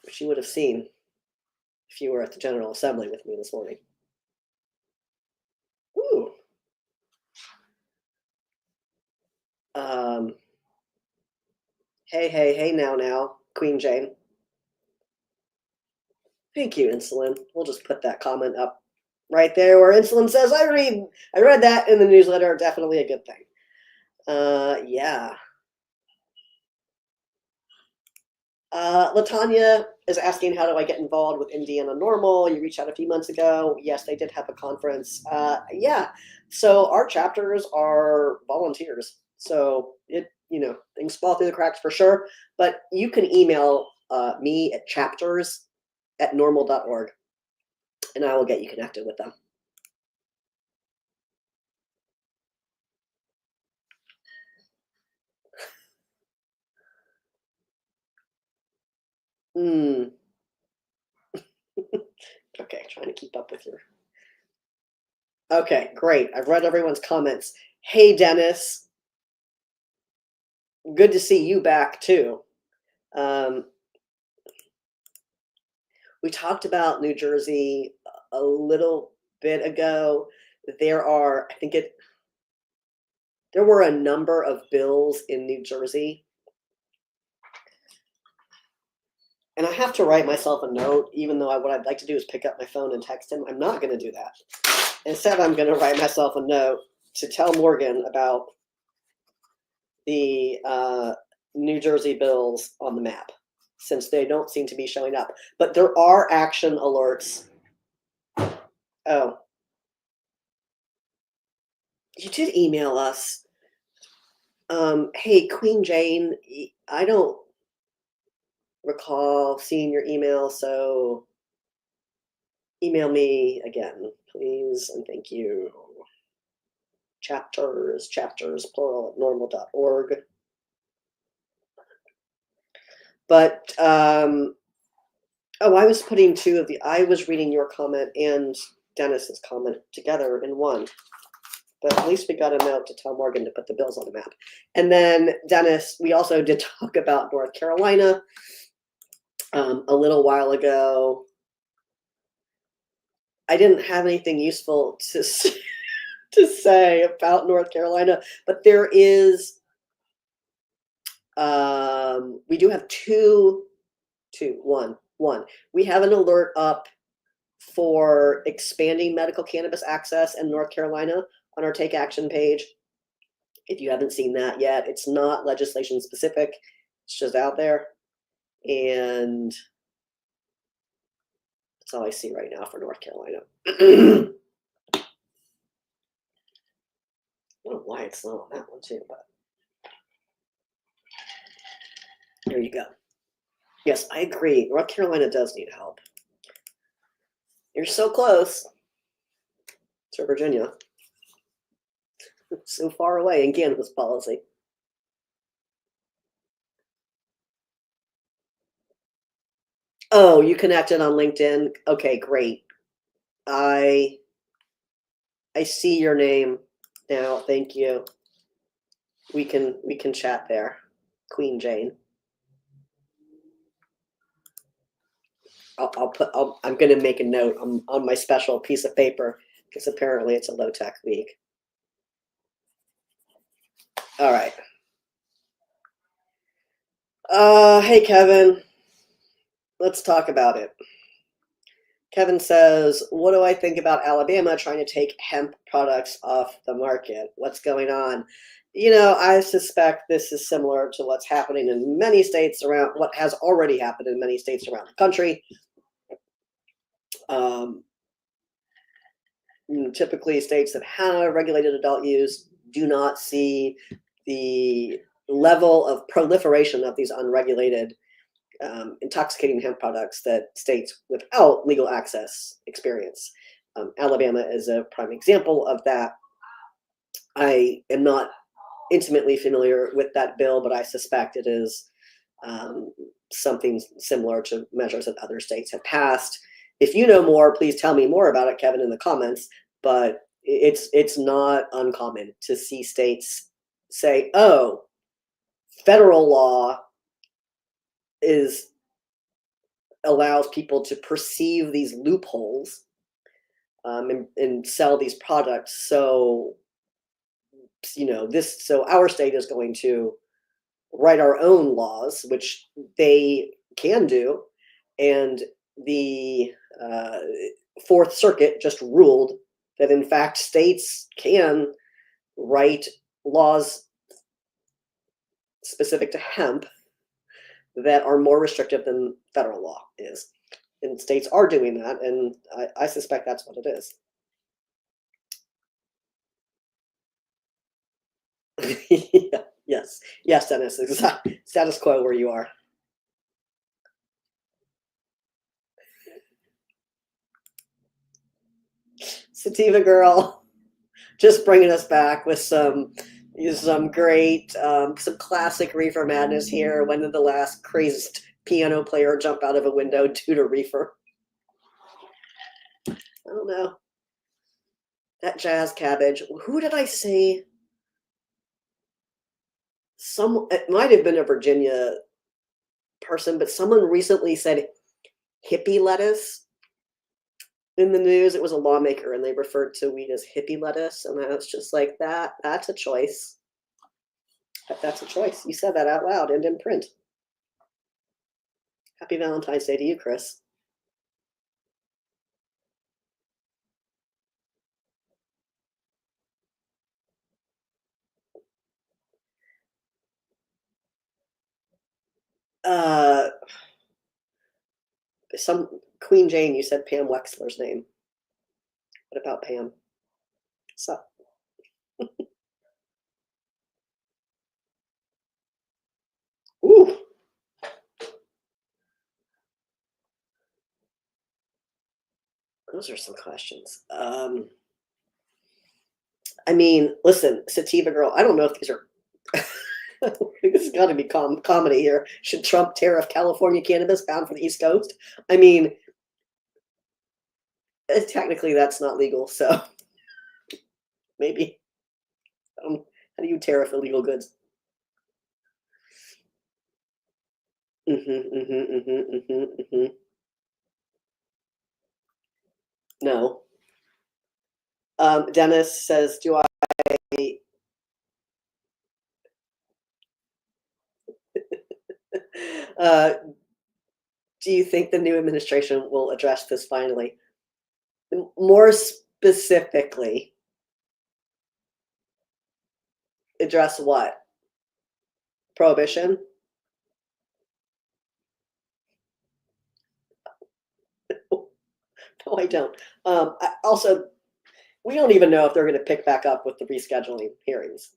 S1: which you would have seen if you were at the General Assembly with me this morning. Ooh. Hey, now, Queen Jane. Thank you, Insulin. We'll just put that comment up right there where Insulin says, I read that in the newsletter. Definitely a good thing. Yeah. Latanya is asking, how do I get involved with Indiana NORML? You reached out a few months ago. Yes, they did have a conference. Yeah. So our chapters are volunteers. So things fall through the cracks for sure. But you can email me at chapters@norml.org, and I will get you connected with them. Okay, trying to keep up with your. Okay, great. I've read everyone's comments. Hey, Dennis. Good to see you back too. We talked about New Jersey a little bit ago. There were a number of bills in New Jersey. And I have to write myself a note, even though what I'd like to do is pick up my phone and text him. I'm not going to do that. Instead, I'm going to write myself a note to tell Morgan about the New Jersey bills on the map, since they don't seem to be showing up. But there are action alerts. Oh. You did email us. Hey, Queen Jane, I don't recall seeing your email, so email me again, please, and thank you. Chapters, plural, at norml.org. But, I was reading your comment and Dennis's comment together in one. But at least we got a note to tell Morgan to put the bills on the map. And then, Dennis, we also did talk about North Carolina a little while ago. I didn't have anything useful to say about North Carolina, but there is, we do have one. We have an alert up for expanding medical cannabis access in North Carolina on our Take Action page. If you haven't seen that yet, it's not legislation specific. It's just out there. And that's all I see right now for North Carolina. I don't know why it's not on that one too, but there you go. Yes, I agree. North Carolina does need help. You're so close to Virginia. So far away in cannabis policy. Oh, you connected on LinkedIn? Okay, great. I see your name now. Thank you. We can chat there. Queen Jane. I'm going to make a note on my special piece of paper, because apparently it's a low tech week. All right. Hey, Kevin. Let's talk about it. Kevin says, what do I think about Alabama trying to take hemp products off the market? What's going on? I suspect this is similar to what's happening in many states around, what has already happened in many states around the country. Typically, states that have regulated adult use do not see the level of proliferation of these unregulated intoxicating hemp products that states without legal access experience. Alabama is a prime example of that. I am not intimately familiar with that bill, but I suspect it is something similar to measures that other states have passed. If you know more, please tell me more about it, Kevin, in the comments. But it's not uncommon to see states say, "Oh, federal law allows people to perceive these loopholes and sell these products. So, so our state is going to write our own laws," which they can do. And the Fourth Circuit just ruled that, in fact, states can write laws specific to hemp that are more restrictive than federal law is. And states are doing that, and I suspect that's what it is. Yeah, yes, Dennis, status quo where you are. Sativa Girl, just bringing us back with some great, some classic reefer madness here. When did the last crazed piano player jump out of a window due to reefer? I don't know. That jazz cabbage. Who did I see? It might have been a Virginia person, but someone recently said hippie lettuce in the news. It was a lawmaker, and they referred to weed as hippie lettuce, and I was just like, that's a choice. That's a choice. You said that out loud and in print. Happy Valentine's Day to you, Chris. Some Queen Jane, you said Pam Wexler's name. What about Pam? So, ooh. Those are some questions. I mean, listen, Sativa Girl, I don't know if these are this has got to be comedy here. Should Trump tariff California cannabis bound for the East Coast? I mean, technically that's not legal, so maybe. How do you tariff illegal goods? No. Dennis says, do you think the new administration will address this finally? More specifically, address what? Prohibition? No, I don't. Also, we don't even know if they're going to pick back up with the rescheduling hearings.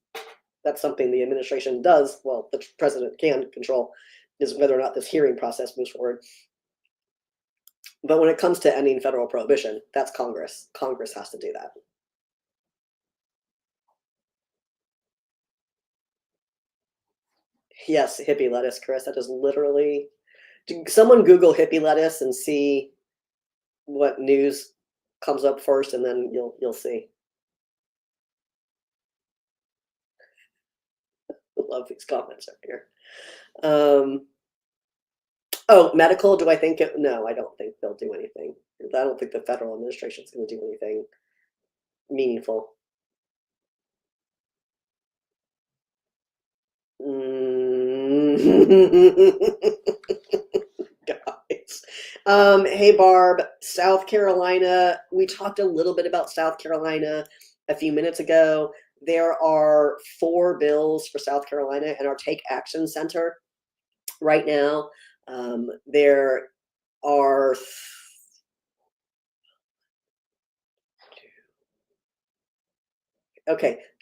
S1: That's something the administration does. Well, the president can control, is whether or not this hearing process moves forward. But when it comes to ending federal prohibition, that's Congress. Congress has to do that. Yes, hippie lettuce, Chris. That is literally. Someone Google hippie lettuce and see what news comes up first, and then you'll see. I love these comments up here. Oh, medical. Do I think it? No, I don't think they'll do anything. I don't think the federal administration is going to do anything meaningful. Guys. Hey, Barb, South Carolina. We talked a little bit about South Carolina a few minutes ago. There are 4 bills for South Carolina in our Take Action Center right now. There are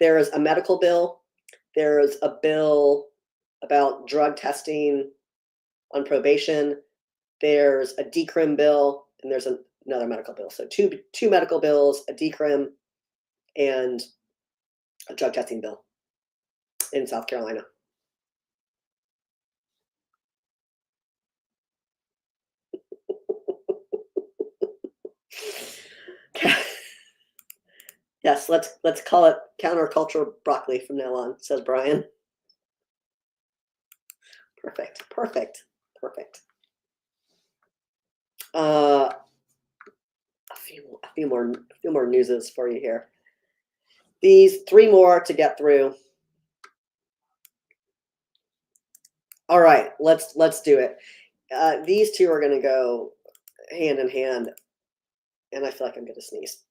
S1: there is a medical bill. There's a bill about drug testing on probation. There's a decrim bill, and there's another medical bill. So two medical bills, a decrim, and a drug testing bill in South Carolina. Yes, let's call it counterculture broccoli from now on, says Brian. Perfect, perfect, perfect. A few more newses for you here. These three more to get through. All right, let's do it. These two are going to go hand in hand, and I feel like I'm going to sneeze.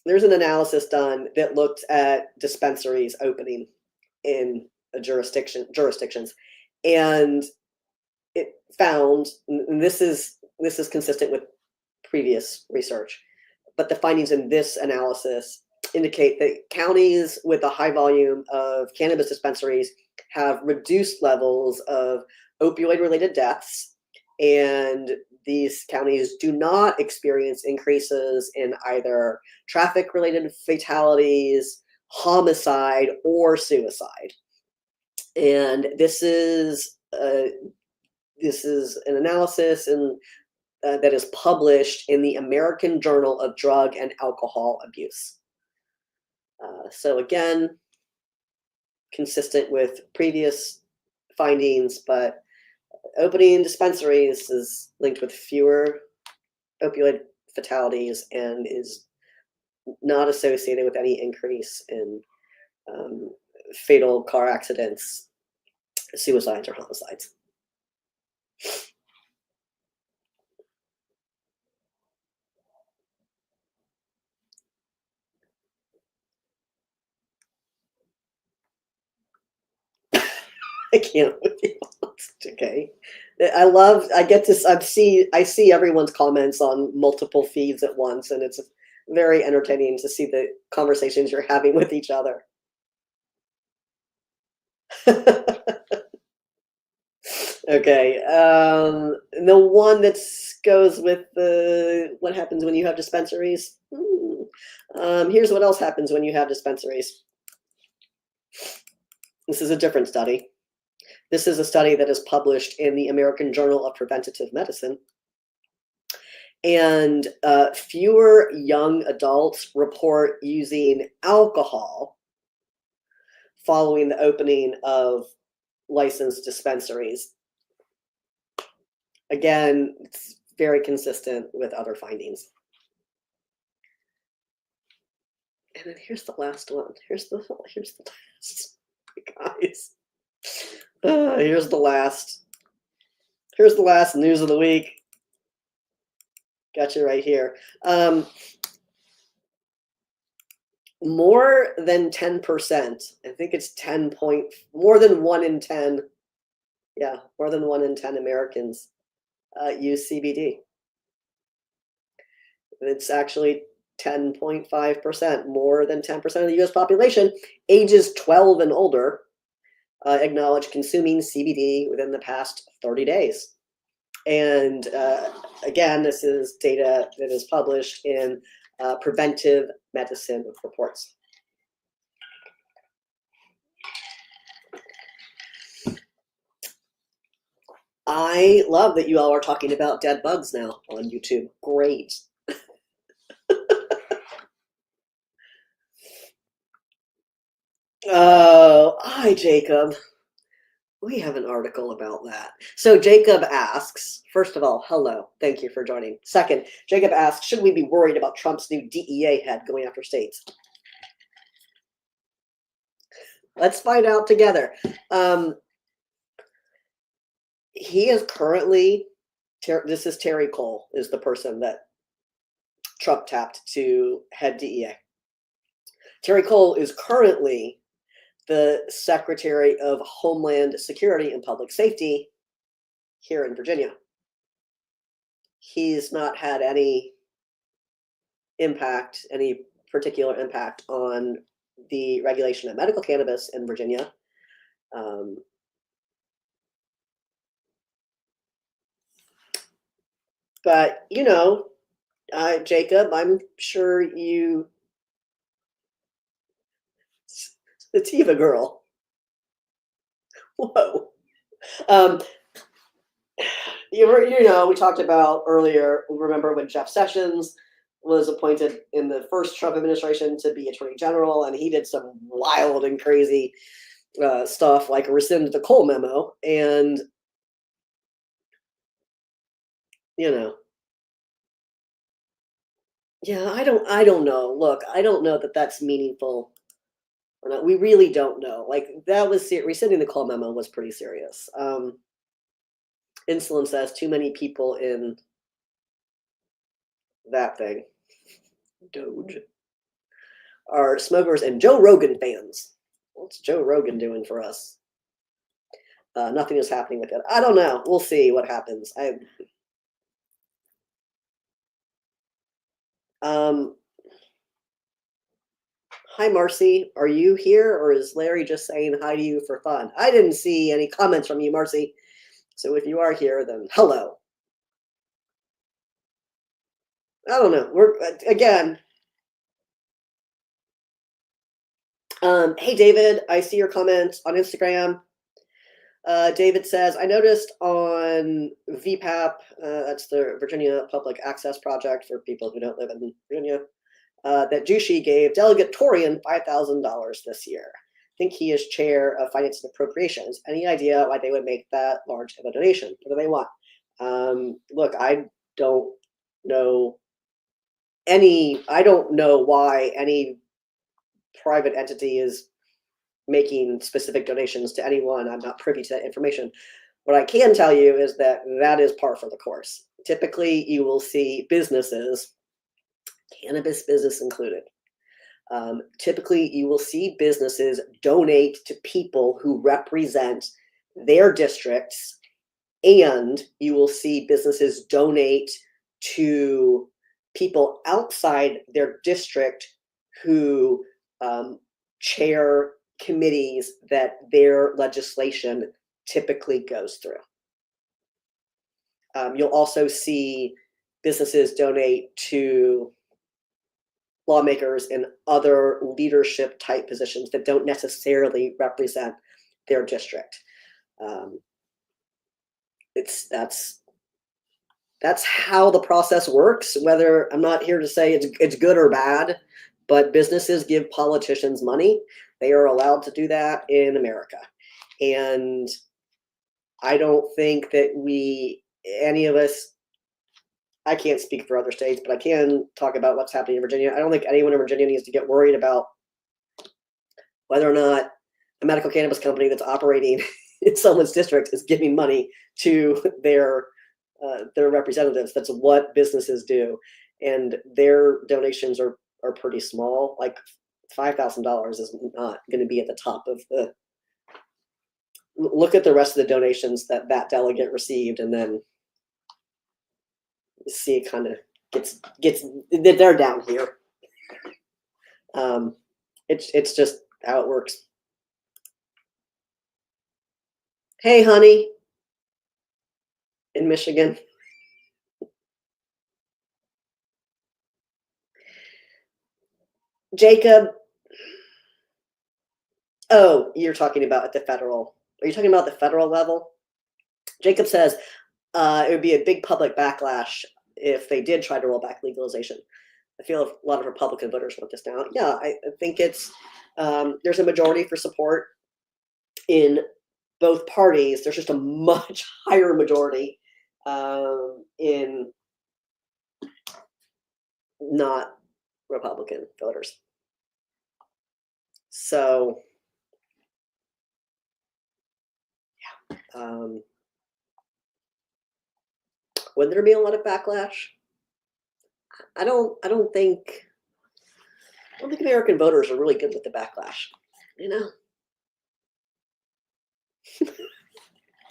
S1: There's an analysis done that looked at dispensaries opening in a jurisdictions, and it found, and this is consistent with previous research, but the findings in this analysis indicate that counties with a high volume of cannabis dispensaries have reduced levels of opioid-related deaths, and these counties do not experience increases in either traffic-related fatalities, homicide, or suicide. And this is an analysis that is published in the American Journal of Drug and Alcohol Abuse. So again, consistent with previous findings, but opening dispensaries is linked with fewer opioid fatalities and is not associated with any increase in fatal car accidents, suicides, or homicides. I can't with you. Okay. I see everyone's comments on multiple feeds at once, and it's very entertaining to see the conversations you're having with each other. Okay. The one that goes with what happens when you have dispensaries. Here's what else happens when you have dispensaries. This is a different study. This is a study that is published in the American Journal of Preventative Medicine. And fewer young adults report using alcohol following the opening of licensed dispensaries. Again, it's very consistent with other findings. And then here's the last one. Here's the last, guys. Here's the last news of the week. Got you right here. More than 10%, I think it's more than 1 in 10. Yeah, more than 1 in 10 Americans use CBD. It's actually 10.5%, more than 10% of the US population, ages 12 and older, acknowledge consuming CBD within the past 30 days. And again, this is data that is published in Preventive Medicine Reports. I love that you all are talking about dead bugs now on YouTube. Great. Oh, hi, Jacob. We have an article about that. So Jacob asks, first of all, hello. Thank you for joining. Second, Jacob asks, should we be worried about Trump's new DEA head going after states? Let's find out together. He is currently, this is Terry Cole, is the person that Trump tapped to head DEA. Terry Cole is currently the Secretary of Homeland Security and Public Safety here in Virginia. He's not had any particular impact on the regulation of medical cannabis in Virginia. But, Jacob, I'm sure you, Sativa girl. Whoa. Um, we talked about earlier, remember when Jeff Sessions was appointed in the first Trump administration to be Attorney General, and he did some wild and crazy stuff like rescind the Cole memo. And, yeah, I don't know. Look, I don't know that that's meaningful or not. We really don't know. Like, that was rescinding the Cole memo was pretty serious. Insulin says too many people in that thing, Doge, are smokers and Joe Rogan fans. What's Joe Rogan doing for us? Nothing is happening with it. I don't know. We'll see what happens. Hi, Marcy. Are you here, or is Larry just saying hi to you for fun? I didn't see any comments from you, Marcy. So if you are here, then hello. I don't know. We're again. Hey, David. I see your comment on Instagram. David says, I noticed on VPAP, that's the Virginia Public Access Project for people who don't live in Virginia, that Jushi gave Delegate Torian $5,000 this year. I think he is chair of Finance and Appropriations. Any idea why they would make that large of a donation? What do they want? Look, I don't know why any private entity is making specific donations to anyone. I'm not privy to that information. What I can tell you is that that is par for the course. Typically, you will see businesses, cannabis business included, typically you will see businesses donate to people who represent their districts, and you will see businesses donate to people outside their district who chair committees that their legislation typically goes through. You'll also see businesses donate to lawmakers in other leadership type positions that don't necessarily represent their district. That's how the process works. Whether I'm not here to say it's good or bad, but businesses give politicians money. They are allowed to do that in America. And I don't think that any of us, I can't speak for other states, but I can talk about what's happening in Virginia. I don't think anyone in Virginia needs to get worried about whether or not a medical cannabis company that's operating in someone's district is giving money to their representatives. That's what businesses do. And their donations are pretty small. Like $5,000 is not going to be at the top of the. Look at the rest of the donations that delegate received, and then see it kind of gets they're down here. It's just how it works. Hey, honey, in Michigan. Jacob. Oh, you're talking about at the federal. Are you talking about the federal level? Jacob says it would be a big public backlash if they did try to roll back legalization. I feel a lot of Republican voters want this now. Yeah, I think it's there's a majority for support in both parties. There's just a much higher majority in not Republican voters. So, yeah. Would there be a lot of backlash? I don't think American voters are really good with the backlash.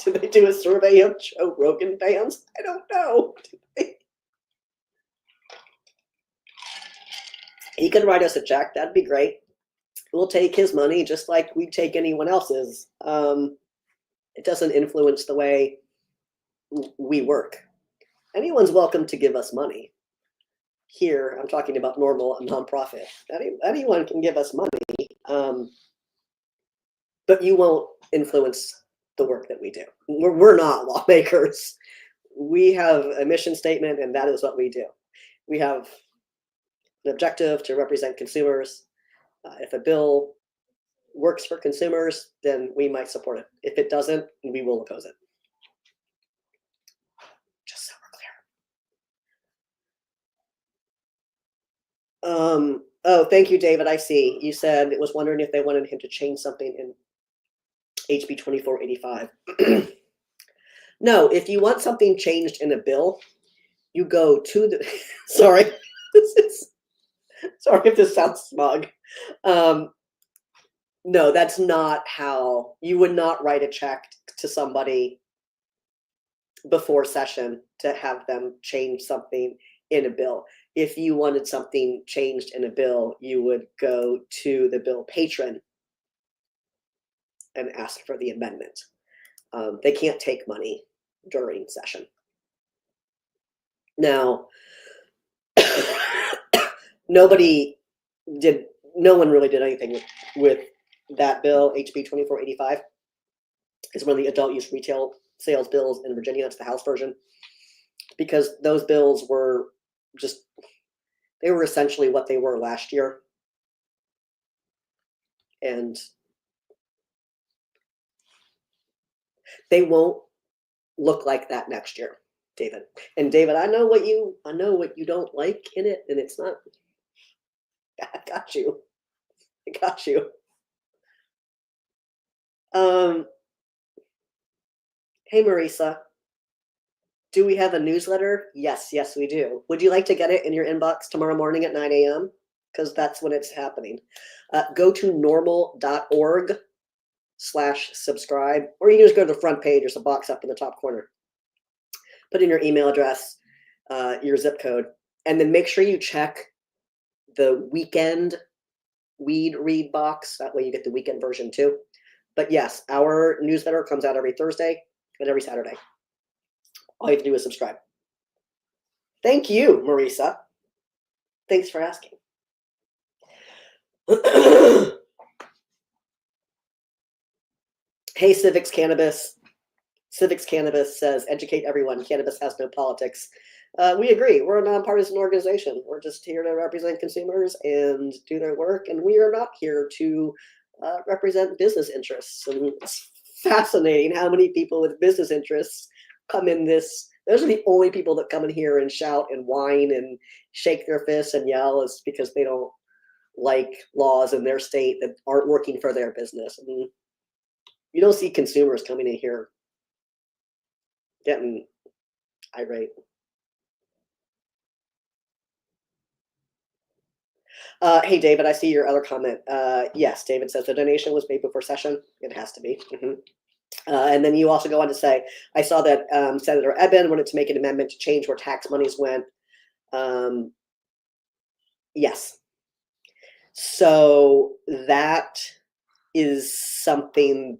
S1: Did they do a survey of Joe Rogan fans? I don't know. He could write us a check. That'd be great. We'll take his money just like we take anyone else's. It doesn't influence the way we work. Anyone's welcome to give us money. Here, I'm talking about NORML, a nonprofit. Anyone can give us money, but you won't influence the work that we do. We're not lawmakers. We have a mission statement, and that is what we do. We have an objective to represent consumers. If a bill works for consumers, then we might support it. If it doesn't, we will oppose it. Just so we're clear. Oh, thank you, David. I see. You said it was wondering if they wanted him to change something in HB 2485. No, if you want something changed in a bill, you go to the, sorry, sorry if this sounds smug. No, that's not how, you would not write a check to somebody before session to have them change something in a bill. If you wanted something changed in a bill, you would go to the bill patron and ask for the amendment. They can't take money during session. Now, no one really did anything with that bill, HB 2485. It's one of the adult use retail sales bills in Virginia. It's the House version, because those bills were they were essentially what they were last year. And they won't look like that next year, David. And David, I know what you don't like in it, and it's not. I got you. Hey, Marisa, do we have a newsletter? Yes, we do. Would you like to get it in your inbox tomorrow morning at 9 a.m.? Because that's when it's happening. Go to norml.org/subscribe, or you can just go to the front page. There's a box up in the top corner. Put in your email address, your zip code, and then make sure you check the weekend weed read box. That way you get the weekend version too. But yes, our newsletter comes out every Thursday and every Saturday. All you have to do is subscribe. Thank you, Marisa. Thanks for asking. Hey, Civics Cannabis. Civics Cannabis says, educate everyone. Cannabis has no politics. We agree. We're a nonpartisan organization. We're just here to represent consumers and do their work, and we are not here to represent business interests. And it's fascinating how many people with business interests come in this. Those are the only people that come in here and shout and whine and shake their fists and yell is because they don't like laws in their state that aren't working for their business. I mean, you don't see consumers coming in here getting irate. Hey, David, I see your other comment. Yes, David says the donation was made before session. It has to be. And then you also go on to say, I saw that Senator Eben wanted to make an amendment to change where tax monies went. Yes. So that is something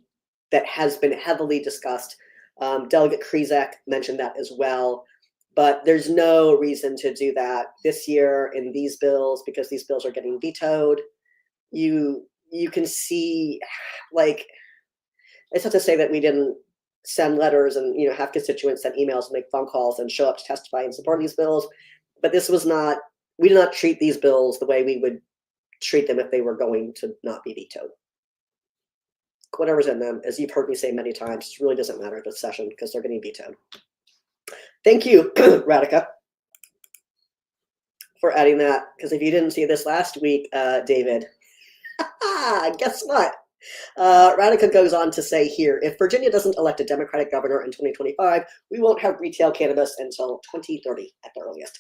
S1: that has been heavily discussed. Delegate Krizek mentioned that as well. But there's no reason to do that this year in these bills, because these bills are getting vetoed. You can see, like, it's not to say that we didn't send letters and have constituents send emails, make phone calls, and show up to testify in support of these bills. But this was not. We did not treat these bills the way we would treat them if they were going to not be vetoed. Whatever's in them, as you've heard me say many times, really doesn't matter at this session because they're getting vetoed. Thank you, Radhika, for adding that, because if you didn't see this last week, David, guess what? Radhika goes on to say here, if Virginia doesn't elect a Democratic governor in 2025, we won't have retail cannabis until 2030 at the earliest.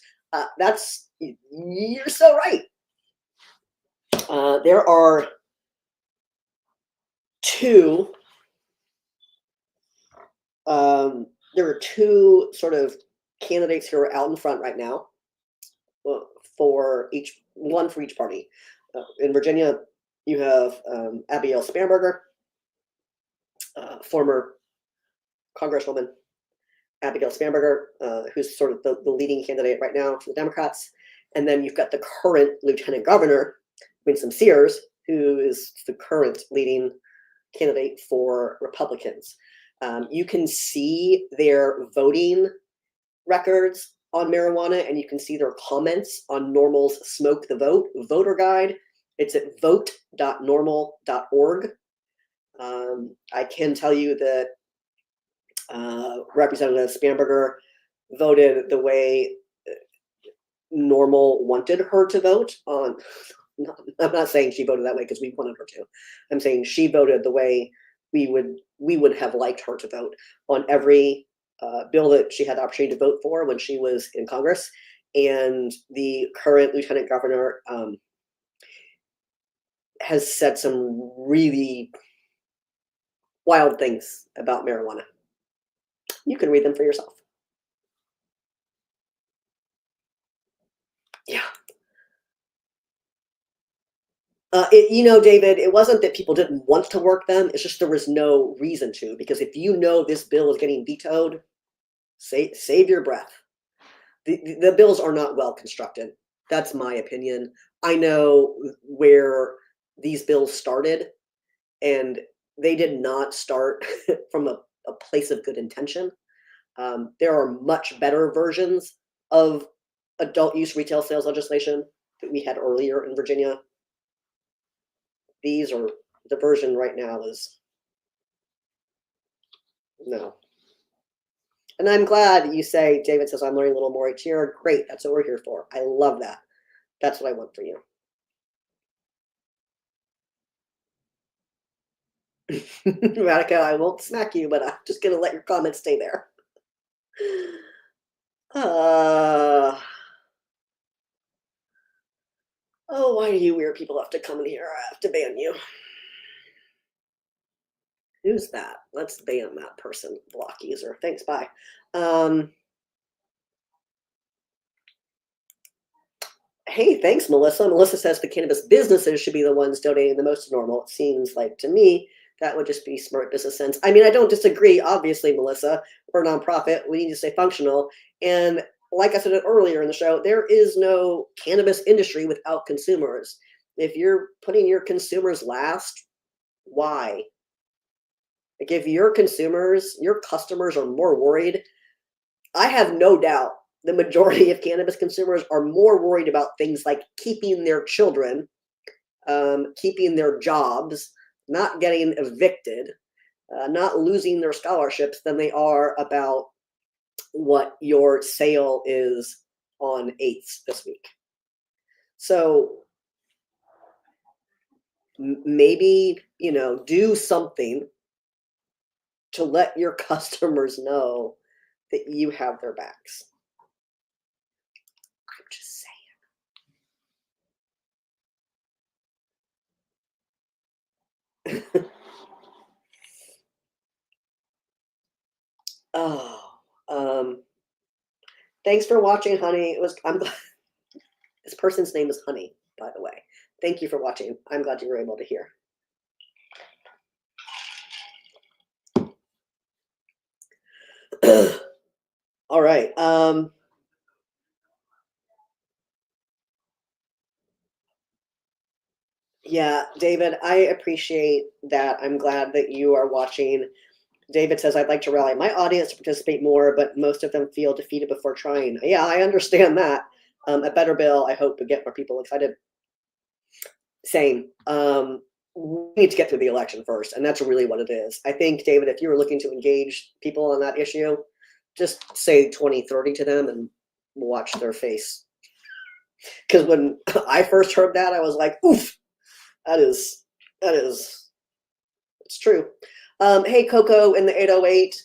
S1: You're so right. There are two sort of candidates who are out in front right now for each party. In Virginia, you have Abigail Spanberger, former congresswoman, Abigail Spanberger, who's sort of the leading candidate right now for the Democrats. And then you've got the current lieutenant governor, Winsome Sears, who is the current leading candidate for Republicans. You can see their voting records on marijuana, and you can see their comments on NORML's Smoke the Vote voter guide. It's at vote.norml.org. I can tell you that Representative Spanberger voted the way NORML wanted her to vote on. I'm not saying she voted that way because we wanted her to. I'm saying she voted the way we would have liked her to vote on every bill that she had the opportunity to vote for when she was in Congress. And the current lieutenant governor has said some really wild things about marijuana. You can read them for yourself. Yeah. David, it wasn't that people didn't want to work them. It's just there was no reason to, because if you know this bill is getting vetoed, save your breath. The bills are not well constructed. That's my opinion. I know where these bills started, and they did not start from a place of good intention. There are much better versions of adult use retail sales legislation that we had earlier in Virginia. The version right now is no. And I'm glad you say, David says, I'm learning a little more each year. Great, that's what we're here for. I love that. That's what I want for you. Radhika, I won't smack you, but I'm just going to let your comments stay there. Oh, why do you weird people have to come in here? I have to ban you. Who's that? Let's ban that person. Block user. Thanks, bye. Hey, thanks, Melissa. Melissa says the cannabis businesses should be the ones donating the most to NORML. It seems like to me that would just be smart business sense. I mean, I don't disagree, obviously, Melissa. We're a nonprofit. We need to stay functional. And like I said earlier in the show, there is no cannabis industry without consumers. If you're putting your consumers last, why? Like, if your customers are more worried, I have no doubt the majority of cannabis consumers are more worried about things like keeping their children, keeping their jobs, not getting evicted, not losing their scholarships than they are about what your sale is on 8th this week. So maybe, do something to let your customers know that you have their backs. I'm just saying. Thanks for watching, honey. I'm glad this person's name is Honey, by the way. Thank you for watching. I'm glad you were able to hear. All right. Yeah, David, I appreciate that. I'm glad that you are watching. David says, I'd like to rally my audience to participate more, but most of them feel defeated before trying. Yeah, I understand that. A better bill, I hope, would get more people excited. Same. We need to get through the election first, and that's really what it is. I think, David, if you were looking to engage people on that issue, just say 2030 to them and watch their face. Because when I first heard that, I was like, oof, that is, it's true. Hey, Coco in the 808.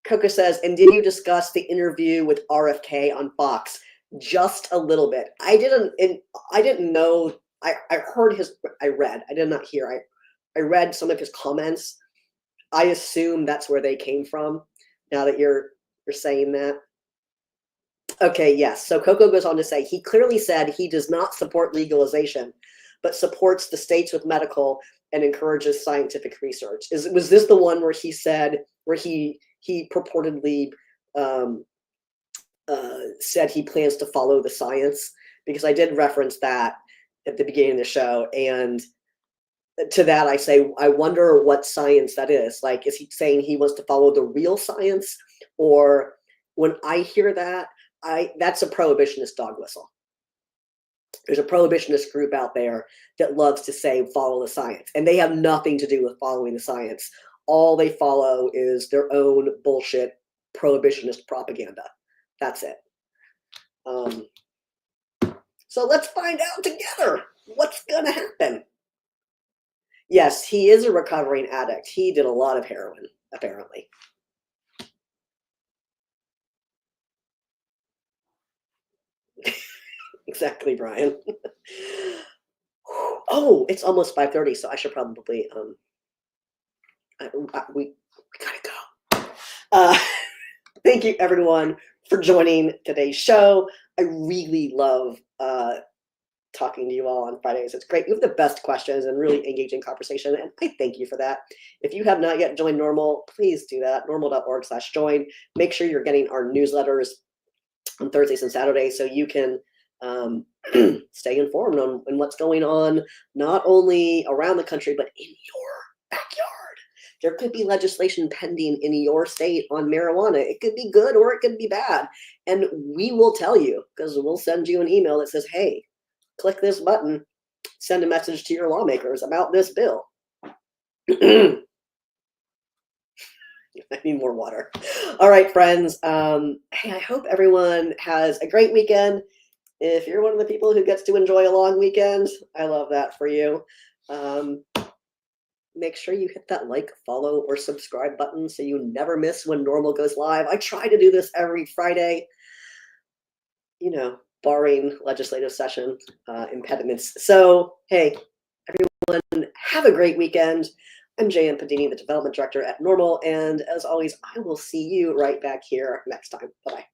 S1: Coco says, and did you discuss the interview with RFK on Fox? Just a little bit. I didn't know. I heard I read. I did not hear. I read some of his comments. I assume that's where they came from. Now that you're saying that. Okay, yes. So Coco goes on to say, he clearly said he does not support legalization, but supports the states with medical and encourages scientific research. Was this the one where he said, where he he purportedly said he plans to follow the science, because I did reference that at the beginning of the show. And to that, I say, I wonder what science that is. Like, is he saying he wants to follow the real science? Or when I hear that, that's a prohibitionist dog whistle. There's a prohibitionist group out there that loves to say, follow the science. And they have nothing to do with following the science. All they follow is their own bullshit prohibitionist propaganda. That's it. So let's find out together what's going to happen. Yes, he is a recovering addict. He did a lot of heroin, apparently. Exactly, Brian. Oh, it's almost 5:30, so I should probably we gotta go. Thank you, everyone, for joining today's show. I really love talking to you all on Fridays. It's great. You have the best questions and really engaging conversation, and I thank you for that. If you have not yet joined NORML, please do that. NORML.org/join. Make sure you're getting our newsletters on Thursdays and Saturdays so you can stay informed on what's going on, not only around the country, but in your backyard. There could be legislation pending in your state on marijuana. It could be good or it could be bad. And we will tell you, because we'll send you an email that says, hey, click this button, send a message to your lawmakers about this bill. I need more water. All right, friends. Hey, I hope everyone has a great weekend. If you're one of the people who gets to enjoy a long weekend, I love that for you. Make sure you hit that like, follow, or subscribe button so you never miss when NORML goes live. I try to do this every Friday, barring legislative session impediments. So, hey, everyone, have a great weekend. I'm J.M. Padini, the Development Director at NORML, and as always, I will see you right back here next time. Bye-bye.